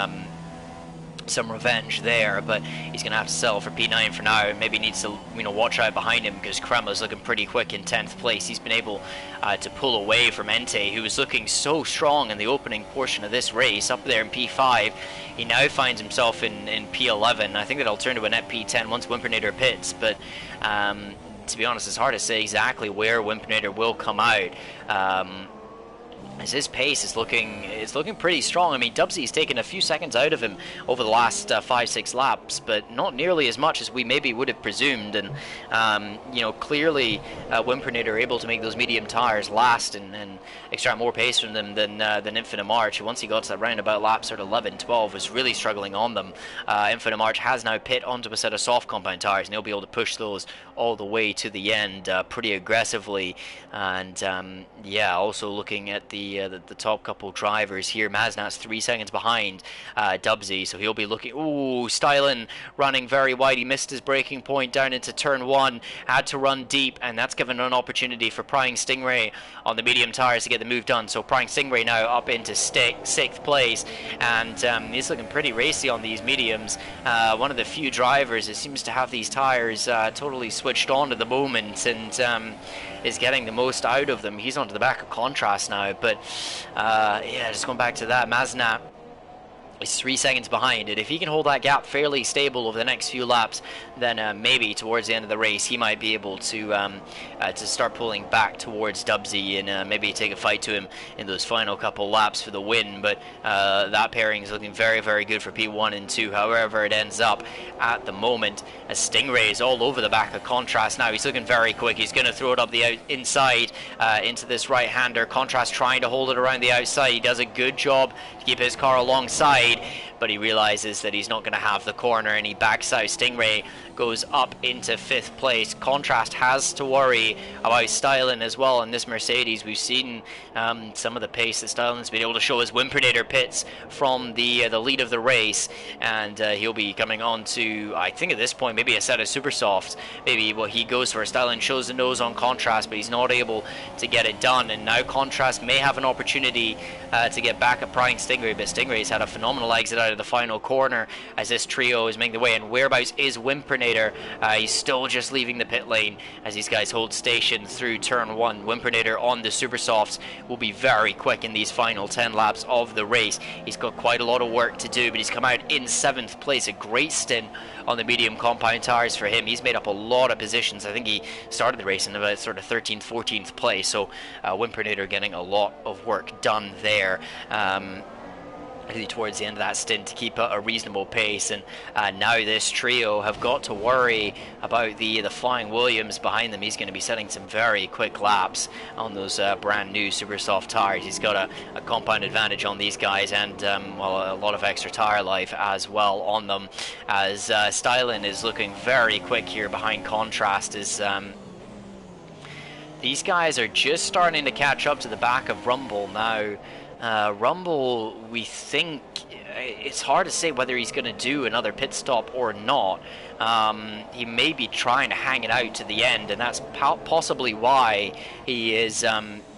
revenge there, but he's going to have to settle for P9 for now. Maybe needs to, you know, watch out behind him, because Krema's looking pretty quick in 10th place. He's been able to pull away from Entei, who was looking so strong in the opening portion of this race, up there in P5. He now finds himself in P11. I think that I'll turn to a net P10 once Wimperneder pits, but to be honest, it's hard to say exactly where Wimperneder will come out. As his pace is looking pretty strong. I mean, Dubsy's taken a few seconds out of him over the last 5-6 laps, but not nearly as much as we maybe would have presumed. And you know, clearly Wimperneder able to make those medium tires last and extract more pace from them than Infinite March. Once he got to that roundabout lap, sort of 11-12, was really struggling on them. Infinite March has now pit onto a set of soft compound tires, and he'll be able to push those all the way to the end pretty aggressively. And yeah, also looking at the top couple drivers here, Maznat's 3 seconds behind Dubsy, so he'll be looking. Ooh, Stylen running very wide. He missed his braking point down into turn 1, had to run deep, and that's given an opportunity for Prying Stingray on the medium tires to get the move done. So Prying Stingray now up into 6th place, and he's looking pretty racy on these mediums. One of the few drivers that seems to have these tires totally switched on at the moment, and is getting the most out of them. He's onto the back of Contrast now, but yeah, just going back to that, Maznat is 3 seconds behind it. If he can hold that gap fairly stable over the next few laps, then maybe towards the end of the race he might be able to start pulling back towards Dubsy and maybe take a fight to him in those final couple laps for the win. But that pairing is looking very, very good for P1 and 2, however it ends up at the moment, as Stingray is all over the back of Contrast now. He's looking very quick. He's going to throw it up the inside into this right-hander. Contrast trying to hold it around the outside. He does a good job to keep his car alongside, but he realizes that he's not going to have the corner, and he backs out. Stingray goes up into 5th place. Contrast has to worry about Stylen as well in this Mercedes. We've seen some of the pace that Stylen's been able to show as Wimperneder pits from the lead of the race, and he'll be coming on to, I think at this point, maybe a set of super softs. Maybe what he goes for. Stylen shows the nose on Contrast, but he's not able to get it done, and now Contrast may have an opportunity to get back at Prying Stingray, but Stingray's had a phenomenal exit out of the final corner as this trio is making the way. And whereabouts is Wimperneder? He's still just leaving the pit lane as these guys hold station through turn 1. Wimperneder on the super softs will be very quick in these final 10 laps of the race. He's got quite a lot of work to do, but he's come out in 7th place. A great stint on the medium compound tires for him. He's made up a lot of positions. I think he started the race in about sort of 13th, 14th place. So Wimperneder getting a lot of work done there. Towards the end of that stint to keep a reasonable pace, and now this trio have got to worry about the Flying Williams behind them. He's going to be setting some very quick laps on those brand new super soft tires. He's got a compound advantage on these guys, and well, a lot of extra tire life as well on them, as Stylen is looking very quick here behind Contrast. Is these guys are just starting to catch up to the back of Rumble now. Rumble, we think, it's hard to say whether he's going to do another pit stop or not. He may be trying to hang it out to the end, and that's possibly why he is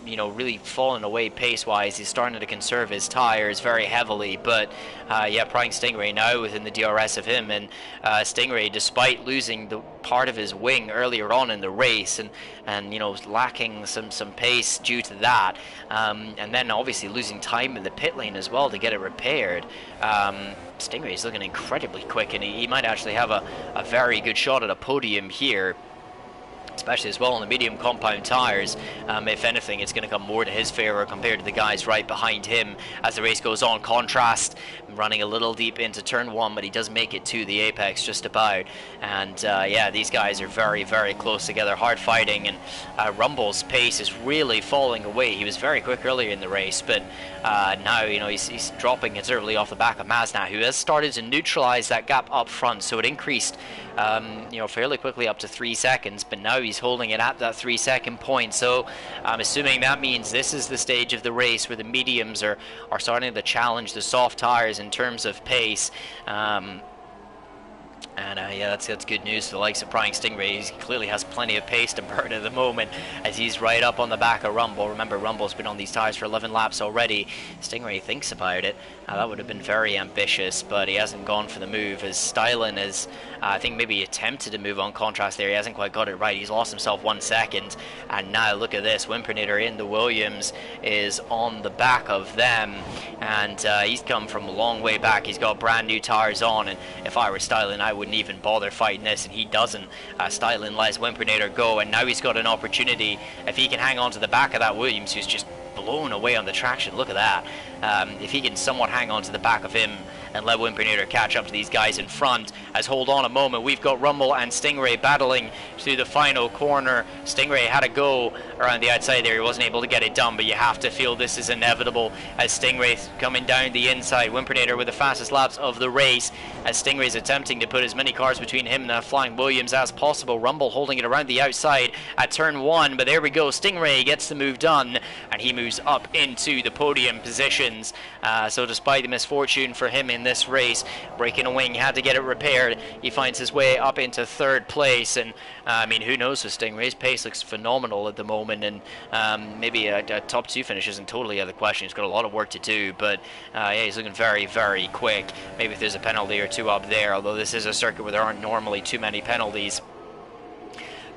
really fallen away pace-wise. He's starting to conserve his tires very heavily, but yeah, Prying Stingray now within the DRS of him, and Stingray, despite losing the part of his wing earlier on in the race, and lacking some pace due to that, and then obviously losing time in the pit lane as well to get it repaired. Stingray is looking incredibly quick, and he might actually have a very good shot at a podium here, especially as well on the medium compound tires. If anything, it's going to come more to his favour compared to the guys right behind him as the race goes on. Contrast running a little deep into turn 1, but he does make it to the apex just about. And yeah, these guys are very, very close together, hard fighting, and Rumble's pace is really falling away. He was very quick earlier in the race, but now he's dropping considerably off the back of Mazna, who has started to neutralise that gap up front. So it increased fairly quickly up to 3 seconds, but now he's holding it at that 3-second point. So I'm assuming that means this is the stage of the race where the mediums are starting to challenge the soft tires in terms of pace. Yeah, that's good news for the likes of Prying Stingray. He clearly has plenty of pace to burn at the moment as he's right up on the back of Rumble. Remember, Rumble's been on these tires for 11 laps already. Stingray thinks about it. That would have been very ambitious, but he hasn't gone for the move, as Stylen has, I think, maybe attempted to move on Contrast there. He hasn't quite got it right. He's lost himself 1 second, and now look at this. Whimpernator in the Williams is on the back of them, and he's come from a long way back. He's got brand new tires on, and if I were Stylen, I wouldn't even bother fighting this, and he doesn't. Stylen lets Whimpernator go, and now he's got an opportunity. If he can hang on to the back of that Williams, who's just blown away on the traction, look at that. If he can somewhat hang on to the back of him and let Whimpernator catch up to these guys in front. As hold on a moment, we've got Rumble and Stingray battling through the final corner. Stingray had a go around the outside there. He wasn't able to get it done, but you have to feel this is inevitable as Stingray's coming down the inside. Whimpernator with the fastest laps of the race as Stingray's attempting to put as many cars between him and the flying Williams as possible. Rumble holding it around the outside at turn 1, but there we go. Stingray gets the move done, and he moves up into the podium positions. So despite the misfortune for him in this race, breaking a wing, had to get it repaired. He finds his way up into 3rd place, and I mean, who knows with Stingray's pace looks phenomenal at the moment, and maybe a top 2 finish isn't totally out of the question. He's got a lot of work to do, but yeah, he's looking very, very quick. Maybe if there's a penalty or 2 up there, although this is a circuit where there aren't normally too many penalties.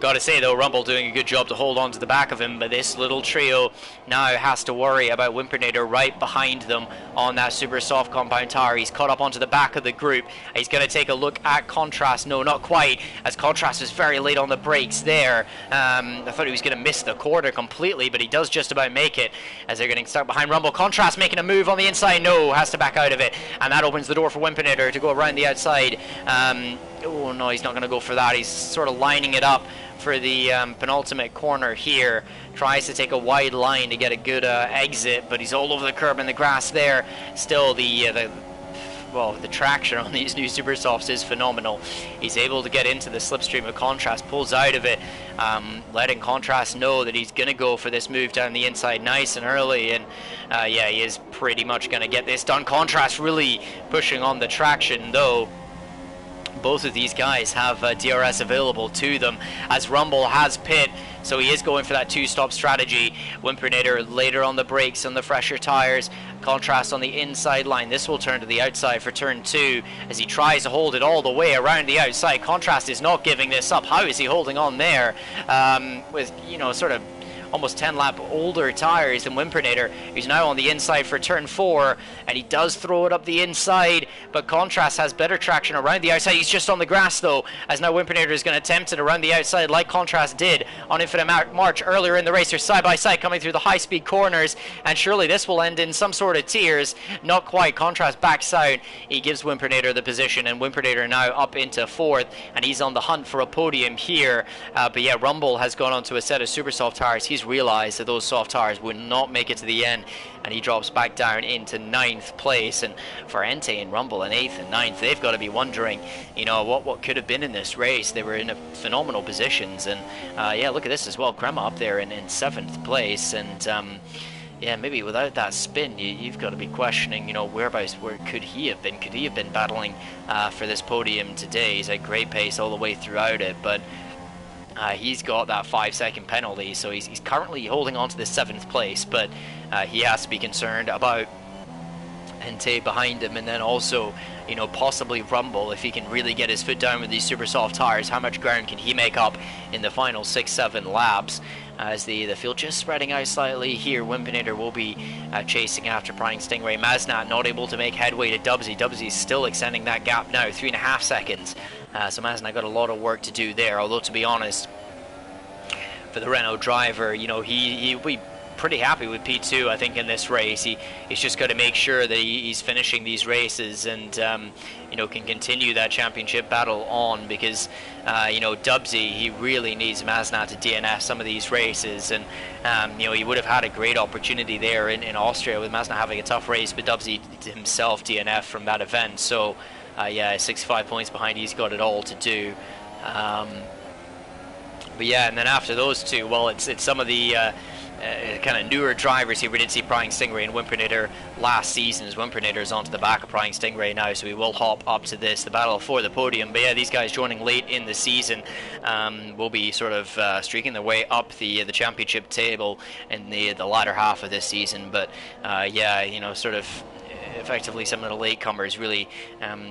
Gotta say though, Rumble doing a good job to hold on to the back of him, but this little trio now has to worry about Whimpernator right behind them on that super soft compound tire. He's caught up onto the back of the group. He's gonna take a look at Contrast. No, not quite, as Contrast is very late on the brakes there. I thought he was gonna miss the corner completely, but he does just about make it as they're getting stuck behind Rumble. Contrast making a move on the inside. No, has to back out of it, and that opens the door for Whimpernator to go around the outside. Oh no, he's not gonna go for that. He's sort of lining it up for the penultimate corner here. Tries to take a wide line to get a good exit, but he's all over the curb and the grass there. Still, the traction on these new Super Softs is phenomenal. He's able to get into the slipstream of Contrast, pulls out of it, letting Contrast know that he's going to go for this move down the inside nice and early, and yeah, he is pretty much going to get this done. Contrast really pushing on the traction, though. Both of these guys have DRS available to them, as Rumble has pit, so he is going for that 2-stop strategy. Whimpernator later on the brakes on the fresher tires. Contrast on the inside line. This will turn to the outside for turn 2 as he tries to hold it all the way around the outside. Contrast is not giving this up. How is he holding on there with, sort of almost 10 lap older tires than Whimpernator? He's now on the inside for turn 4, and he does throw it up the inside, but Contrast has better traction around the outside. He's just on the grass though, as now Whimpernator is going to attempt it around the outside like Contrast did on Infinite March earlier in the race. They're side by side coming through the high speed corners, and surely this will end in some sort of tears. Not quite. Contrast backs out. He gives Whimpernator the position, and Whimpernator now up into 4th, and he's on the hunt for a podium here. But yeah, Rumble has gone onto a set of super soft tires. He's realized that those soft tires would not make it to the end, and he drops back down into 9th place. And for Entei and Rumble in 8th and 9th, they've got to be wondering, what could have been in this race. They were in phenomenal positions, and yeah, look at this as well. Crema up there in 7th place, and yeah, maybe without that spin, you've got to be questioning, where could he have been? Could he have been battling for this podium today? He's at great pace all the way throughout it, but He's got that 5-second penalty, so he's currently holding on to the 7th place, but he has to be concerned about Hinte behind him, and then also, you know, possibly Rumble if he can really get his foot down with these super soft tires. How much ground can he make up in the final 6-7 laps? As the field just spreading out slightly here, Wimpinator will be chasing after Prying Stingray. Maznat not able to make headway to Dubsy. Dubsy is still extending that gap now, 3.5 seconds. So Maznat got a lot of work to do there, although to be honest, for the Renault driver, you know, he'll be pretty happy with P2, I think, in this race. He's just got to make sure that he's finishing these races and you know, can continue that championship battle on, because you know, Dubsy, he really needs Maznat to DNF some of these races, and you know, he would have had a great opportunity there in Austria with Maznat having a tough race, but Dubsy himself DNF from that event. So yeah, 65 points behind, he's got it all to do. But yeah, and then after those two, well, it's some of the kind of newer drivers here. We did see Prying Stingray and Wimpinator last season, as Wimpinator's onto the back of Prying Stingray now, so we will hop up to this, the battle for the podium. But yeah, these guys joining late in the season will be sort of streaking their way up the championship table in the latter half of this season. But yeah, you know, sort of effectively some of the latecomers really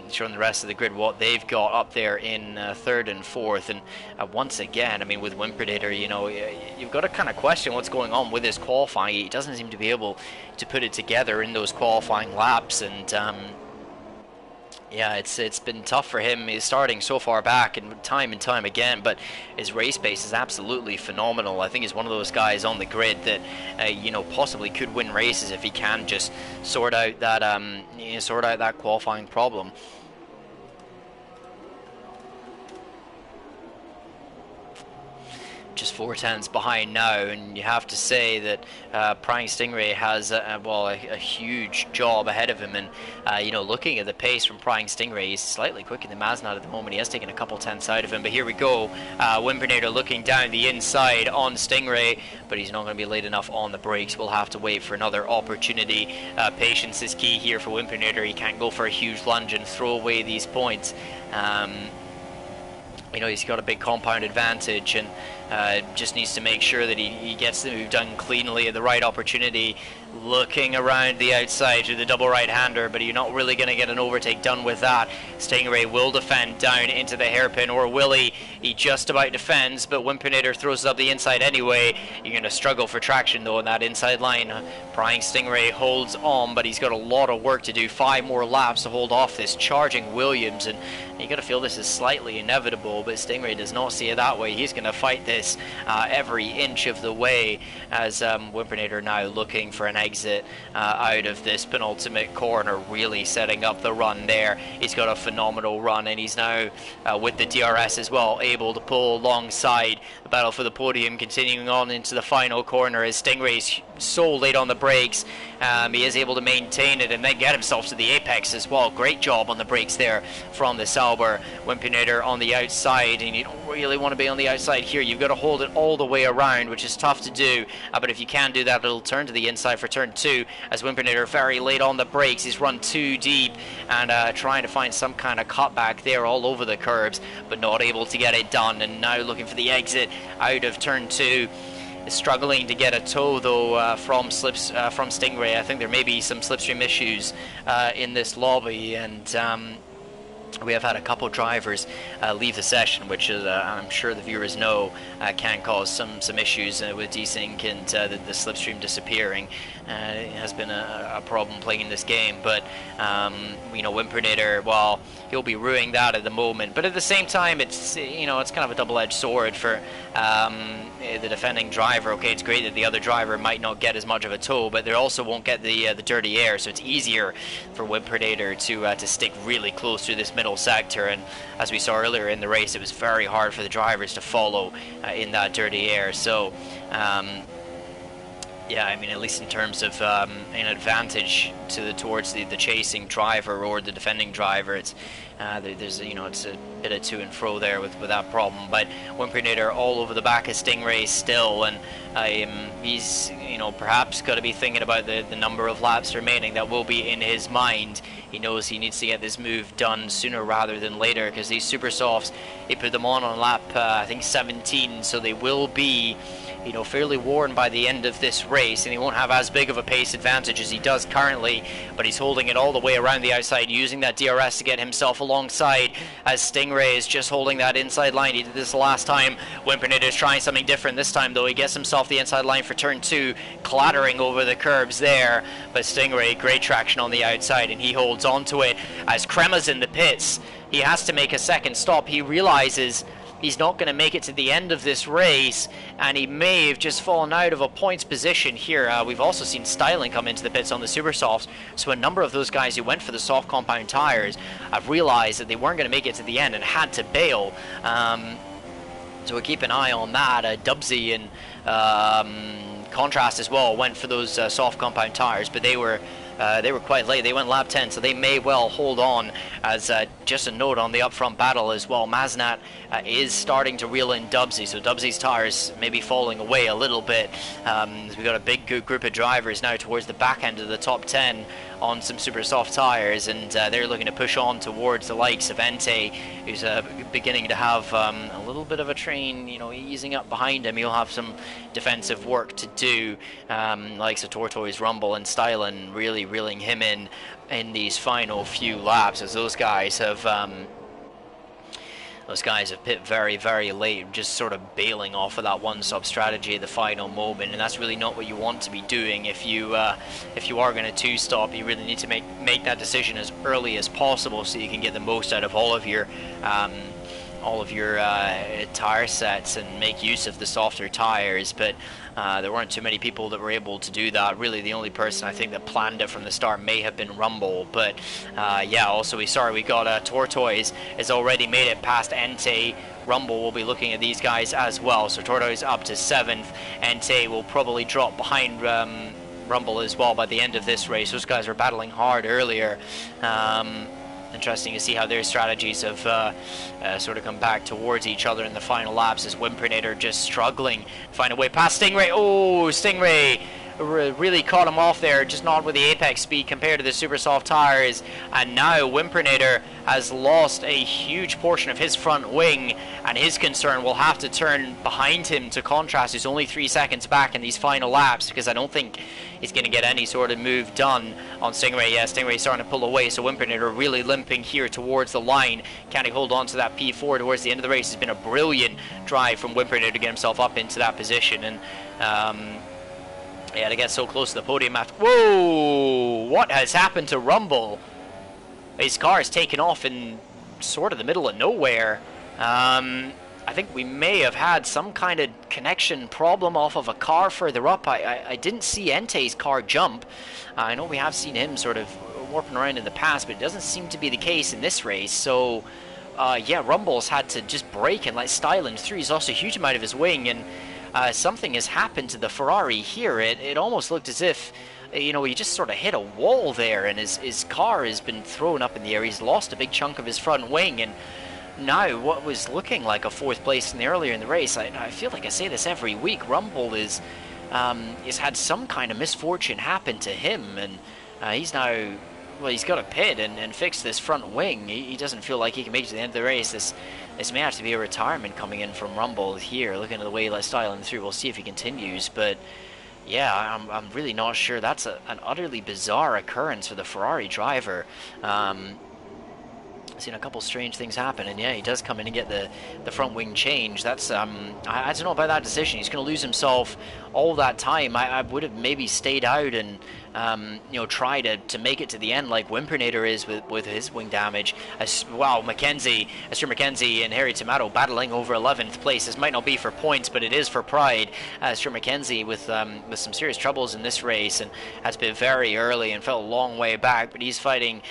showing the rest of the grid what they've got up there in 3rd and 4th. And once again, I mean, with Wimpinator, you know, you've got to kind of question what's going on with his qualifying. He doesn't seem to be able to put it together in those qualifying laps, and yeah, it's been tough for him. He's starting so far back and time again, but his race pace is absolutely phenomenal. I think he's one of those guys on the grid that you know, possibly could win races if he can just sort out that that qualifying problem. Just 4/10 behind now, and you have to say that Prying Stingray has well, a huge job ahead of him. And you know, looking at the pace from Prying Stingray, he's slightly quicker than Maznat at the moment. He has taken a couple tenths out of him, but here we go. Wimpinator looking down the inside on Stingray, but he's not going to be late enough on the brakes. We'll have to wait for another opportunity. Patience is key here for Wimpinator. He can't go for a huge lunge and throw away these points. You know, he's got a big compound advantage, and just needs to make sure that he gets the move done cleanly at the right opportunity. Looking around the outside to the double right-hander, but you're not really going to get an overtake done with that. Stingray will defend down into the hairpin, or will he? He just about defends, but Wimpinator throws it up the inside anyway. You're going to struggle for traction, though, in that inside line. Prying Stingray holds on, but he's got a lot of work to do. 5 more laps to hold off this charging Williams, and you got to feel this is slightly inevitable, but Stingray does not see it that way. He's going to fight this every inch of the way, as Wimpinator now looking for an exit out of this penultimate corner, really setting up the run there. He's got a phenomenal run, and he's now with the DRS as well, able to pull alongside. The battle for the podium continuing on into the final corner as Stingray's so late on the brakes. He is able to maintain it and then get himself to the apex as well. Great job on the brakes there from the Sauber. Wimpinator on the outside, and you don't really want to be on the outside here. You've got to hold it all the way around, which is tough to do, but if you can do that, it'll turn to the inside for turn 2 as Wimpinator very late on the brakes. He's run too deep and trying to find some kind of cutback there all over the curbs, but not able to get it done, and now looking for the exit out of turn 2. Struggling to get a tow, though, from Stingray. I think there may be some slipstream issues in this lobby, and we have had a couple drivers leave the session, which is, I'm sure the viewers know, can cause some issues with desync and the slipstream disappearing. It has been a problem playing in this game, but you know, Wimpinator, well, he'll be ruining that at the moment, but at the same time, it's, you know, it's kind of a double-edged sword for the defending driver. Okay, it's great that the other driver might not get as much of a tow, but they also won't get the dirty air, so it's easier for Wimpinator to stick really close to this middle sector. And as we saw earlier in the race, it was very hard for the drivers to follow in that dirty air. So yeah, I mean, at least in terms of an advantage towards the chasing driver or the defending driver, it's there's, you know, it's a bit of to and fro there with that problem. But Wimpinator all over the back of Stingray still, and he's, you know, perhaps got to be thinking about the number of laps remaining. That will be in his mind. he knows he needs to get this move done sooner rather than later, because these super softs, he put them on lap I think 17, so they will be, you know, fairly worn by the end of this race, and he won't have as big of a pace advantage as he does currently, but he's holding it all the way around the outside, using that DRS to get himself alongside, as Stingray is just holding that inside line. He did this last time. Wimpernit is trying something different this time, though. He gets himself the inside line for turn 2, clattering over the curbs there, but Stingray, great traction on the outside, and he holds on to it. As Crema's in the pits, he has to make a second stop. He realizes he's not going to make it to the end of this race, and he may have just fallen out of a points position here. We've also seen Styling come into the pits on the super softs, so a number of those guys who went for the soft compound tires have realized that they weren't going to make it to the end and had to bail. So we'll keep an eye on that. Dubsy and Contrast as well went for those soft compound tires, but they were quite late. They went lap 10, so they may well hold on. As just a note on the upfront battle as well, Maznat is starting to reel in Dubsy, so Dubsy's tires may be falling away a little bit. We've got a big good group of drivers now towards the back end of the top 10 on some super soft tires, and they're looking to push on towards the likes of Entei, who's beginning to have a little bit of a train, you know, easing up behind him. He'll have some defensive work to do, likes of Tortoise, Rumble, and Stylen really reeling him in these final few laps, as those guys have pit very, very late, just sort of bailing off of that one sub strategy at the final moment, and that's really not what you want to be doing. If you are going to two-stop, you really need to make that decision as early as possible, so you can get the most out of all of your tire sets and make use of the softer tires. But there weren't too many people that were able to do that. Really, the only person I think that planned it from the start may have been Rumble. But yeah, also we got Tortoise has already made it past Entei. Rumble will be looking at these guys as well. So Tortoise up to 7th. Entei will probably drop behind Rumble as well by the end of this race. Those guys were battling hard earlier. Interesting to see how their strategies have sort of come back towards each other in the final laps, as Wimpernator just struggling to find a way past Stingray. Oh, Stingray really caught him off there, just not with the apex speed compared to the super soft tires, and now Wimpernator has lost a huge portion of his front wing, and his concern will have to turn behind him to Contrast, who's only 3 seconds back in these final laps, because I don't think he's going to get any sort of move done on Stingray. Yeah, Stingray's starting to pull away, so Wimpernator really limping here towards the line. Can he hold on to that P4 towards the end of the race? It's been a brilliant drive from Wimpernator to get himself up into that position, and yeah, to get so close to the podium after... Whoa! What has happened to Rumble? His car is taken off in sort of the middle of nowhere. I think we may have had some kind of connection problem off of a car further up. I didn't see Entei's car jump. I know we have seen him sort of warping around in the past, but it doesn't seem to be the case in this race. So, yeah, Rumble's had to just brake and let Stylen through. He's lost a huge amount of his wing, and something has happened to the Ferrari here. It almost looked as if, you know, he just sort of hit a wall there, and his car has been thrown up in the air. He's lost a big chunk of his front wing, and now what was looking like a 4th place earlier in the race, I feel like I say this every week, Rumble has had some kind of misfortune happen to him, and he's now, well, he's got to pit and fix this front wing. He doesn't feel like he can make it to the end of the race. This may have to be a retirement coming in from Rumble here. Looking at the way he let Stylen through, we'll see if he continues. But yeah, I'm really not sure. That's an utterly bizarre occurrence for the Ferrari driver. Seen a couple strange things happen, and yeah, he does come in and get the front wing change. That's I don't know about that decision. He's going to lose himself all that time. I would have maybe stayed out and you know, try to make it to the end like Wimpernator is with his wing damage. Wow, Mr. Mackenzie and Harry Tomato battling over 11th place. This might not be for points, but it is for pride. Mr. Mackenzie with some serious troubles in this race, and has been very early and fell a long way back, but he's fighting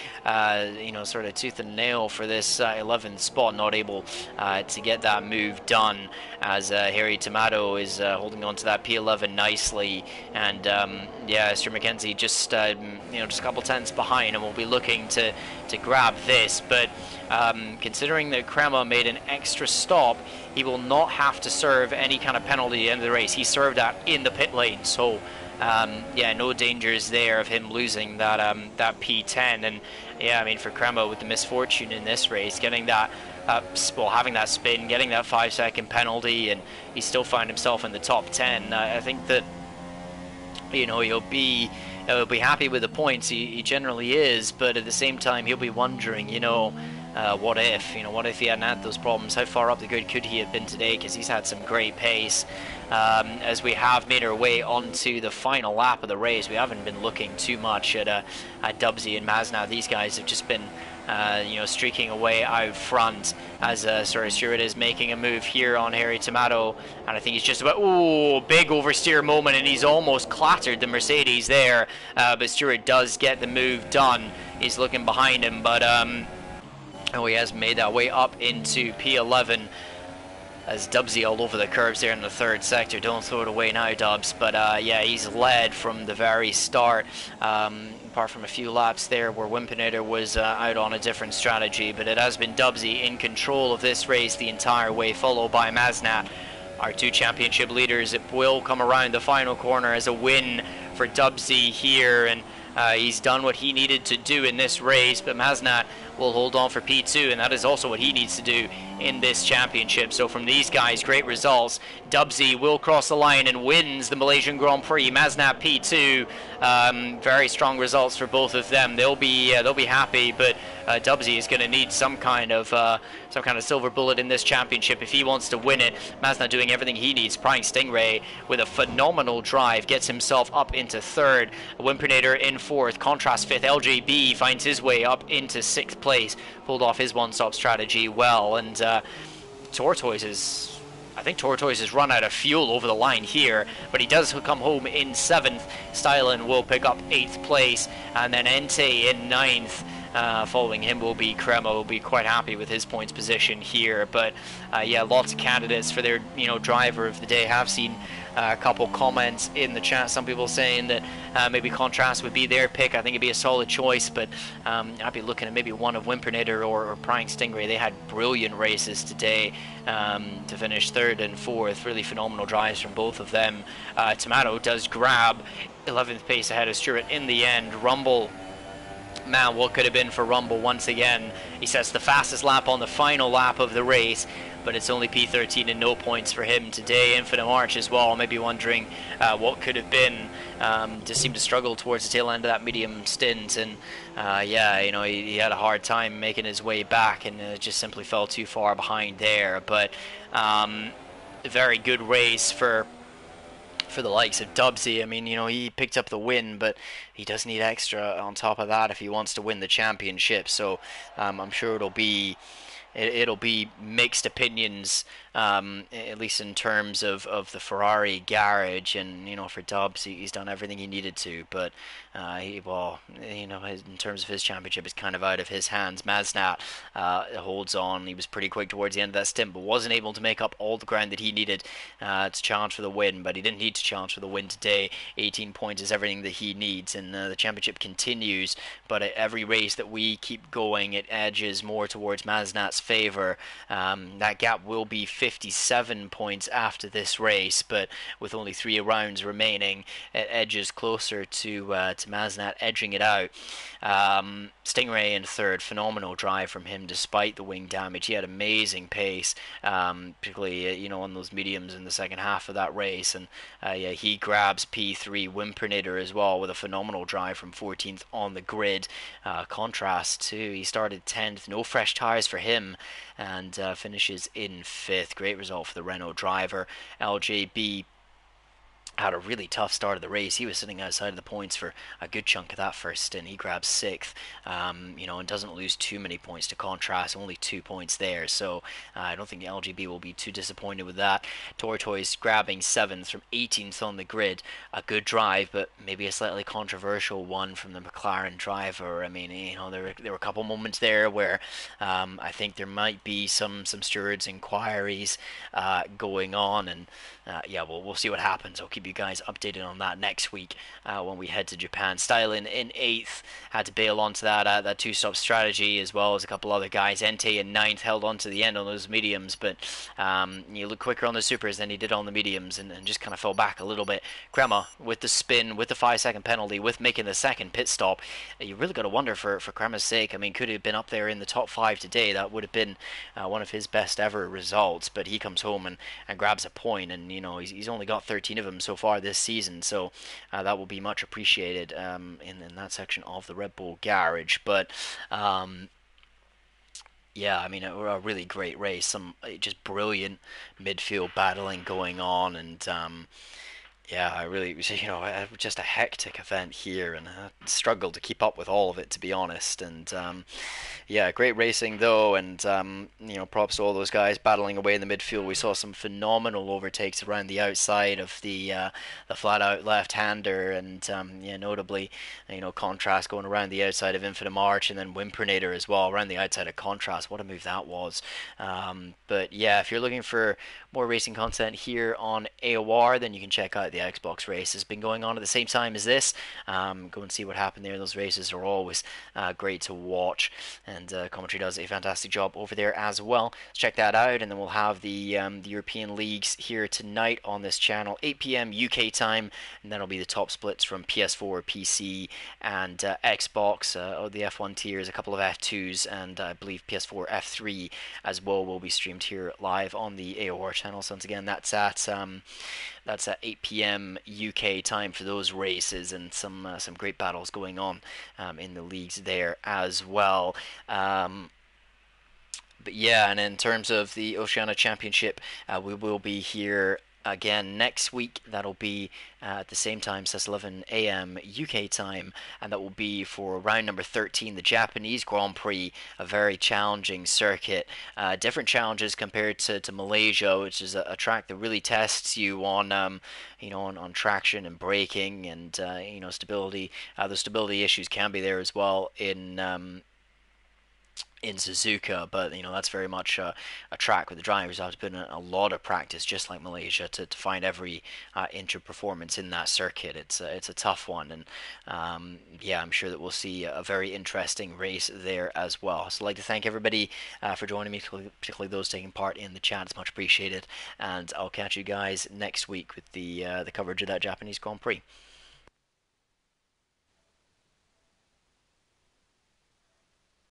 you know, sort of tooth and nail for this 11th spot, not able to get that move done, as Harry Tomato is holding on to that P11 nicely, and yeah, Mr. Mackenzie just you know, just a couple tenths behind, and we'll be looking to grab this. But considering that Crema made an extra stop, he will not have to serve any kind of penalty at the end of the race. He served that in the pit lane, so yeah, no dangers there of him losing that that P10. And yeah, I mean, for Cremo with the misfortune in this race, getting that, having that spin, getting that 5-second penalty, and he still found himself in the top 10. I think that, he'll be happy with the points. He generally is, but at the same time, he'll be wondering, what if? What if he hadn't had those problems? How far up the grid could he have been today? Because he's had some great pace. As we have made our way onto the final lap of the race, we haven't been looking too much at Dubsy and Mazna. These guys have just been streaking away out front as Stewart is making a move here on Harry Tomato, and I think he's just about, big oversteer moment, and he's almost clattered the Mercedes there, but Stewart does get the move done. He's looking behind him, but he has made that way up into P11 as Dubsy all over the curves there in the third sector. Don't throw it away now, Dubs, but he's led from the very start, apart from a few laps there where Wimpinator was out on a different strategy, but it has been Dubsy in control of this race the entire way, followed by Maznat, our two championship leaders. It will come around the final corner as a win for Dubsy here, and he's done what he needed to do in this race, but Maznat will hold on for P2, and that is also what he needs to do in this championship. So from these guys, great results. Dubsy will cross the line and wins the Malaysian Grand Prix. Maznat P2, very strong results for both of them. They'll be happy, but Dubsy is going to need some kind of silver bullet in this championship if he wants to win it. Maznat doing everything he needs. Prying Stingray with a phenomenal drive gets himself up into third. Wimpinator in fourth. Contrast fifth. LJB finds his way up into sixth place. Pulled off his one-stop strategy well, and Tortoise has run out of fuel over the line here, but he does come home in seventh. Stylen will pick up eighth place, and then Entei in ninth. Following him will be Cremo. Will be quite happy with his points position here, but lots of candidates for their driver of the day. Have seen a couple comments in the chat, some people saying that maybe Contrast would be their pick. I think it'd be a solid choice, but I'd be looking at maybe one of Wimpinator or Prying Stingray. They had brilliant races today to finish third and fourth. Really phenomenal drives from both of them. Tomato does grab 11th pace ahead of Stewart in the end. Rumble, man, what could have been for Rumble once again. He sets the fastest lap on the final lap of the race, but it's only P13 and no points for him today. Infinite March as well, maybe wondering what could have been. Just seemed to struggle towards the tail end of that medium stint, and he had a hard time making his way back, and just simply fell too far behind there. But a very good race for the likes of Dubsy. I mean, he picked up the win, but he does need extra on top of that if he wants to win the championship. So I'm sure it'll be mixed opinions, at least in terms of the Ferrari garage. And for Dubs, he's done everything he needed to, but in terms of his championship, it's kind of out of his hands. Maznat holds on. He was pretty quick towards the end of that stint, but wasn't able to make up all the ground that he needed to challenge for the win. But he didn't need to challenge for the win today. 18 points is everything that he needs, and the championship continues. But at every race that we keep going, it edges more towards Maznat's favor. That gap will be 57 points after this race, but with only 3 rounds remaining, it edges closer to Maznat, edging it out. Stingray in third, phenomenal drive from him despite the wing damage. He had amazing pace, particularly on those mediums in the second half of that race, and he grabs P3. Wimpinator as well with a phenomenal drive from 14th on the grid. Contrast too, he started 10th, no fresh tires for him, and finishes in 5th. Great result for the Renault driver. LJB had a really tough start of the race. He was sitting outside of the points for a good chunk of that first stint. He grabs 6th, and doesn't lose too many points to Contrast, only 2 points there. So I don't think the LGB will be too disappointed with that. Tortoise grabbing 7th from 18th on the grid. A good drive, but maybe a slightly controversial one from the McLaren driver. I mean, there were a couple moments there where I think there might be some stewards inquiries going on, and we'll see what happens. I'll keep keep you guys updated on that next week when we head to Japan. Styling in 8th, had to bail onto that two-stop strategy, as well as a couple other guys. Entei in 9th held on to the end on those mediums, but you look quicker on the supers than he did on the mediums, and just kind of fell back a little bit. Crema with the spin, with the 5-second penalty, with making the second pit stop. You really got to wonder for Crema's sake. I mean, could he have been up there in the top 5 today? That would have been one of his best ever results, but he comes home and grabs a point, and he's only got 13 of them so far this season, so that will be much appreciated in that section of the Red Bull garage. But yeah, I mean, a really great race, some just brilliant midfield battling going on, and yeah, I really, just a hectic event here, and I struggled to keep up with all of it, to be honest. And yeah, great racing though, and props to all those guys battling away in the midfield. We saw some phenomenal overtakes around the outside of the flat out left hander, and yeah, notably, Contrast going around the outside of Infinite March, and then Wimpernator as well around the outside of Contrast. What a move that was! But yeah, if you're looking for more racing content here on AOR, then you can check out the Xbox race. It's been going on at the same time as this. Go and see what happened there. Those races are always great to watch, and commentary does a fantastic job over there as well. Let's check that out, and then we'll have the European leagues here tonight on this channel, 8 p.m. UK time, and that'll be the top splits from PS4, PC, and Xbox. The F1 tiers, a couple of F2s, and I believe PS4 F3 as well will be streamed here live on the AOR channel. So once again, that's at 8 p.m. UK time for those races, and some great battles going on in the leagues there as well. But yeah, and in terms of the Oceania Championship, we will be here again next week. That'll be at the same time, so that's 11 a.m. UK time, and that will be for round number 13, the Japanese Grand Prix, a very challenging circuit. Different challenges compared to Malaysia, which is a track that really tests you on on traction and braking, and stability. The stability issues can be there as well in Suzuka, but that's very much a track where the drivers have to put in a lot of practice, just like Malaysia, to find every inch of performance in that circuit. It's a tough one, and yeah, I'm sure that we'll see a very interesting race there as well. So I'd like to thank everybody for joining me, particularly those taking part in the chat. It's much appreciated, and I'll catch you guys next week with the coverage of that Japanese Grand Prix.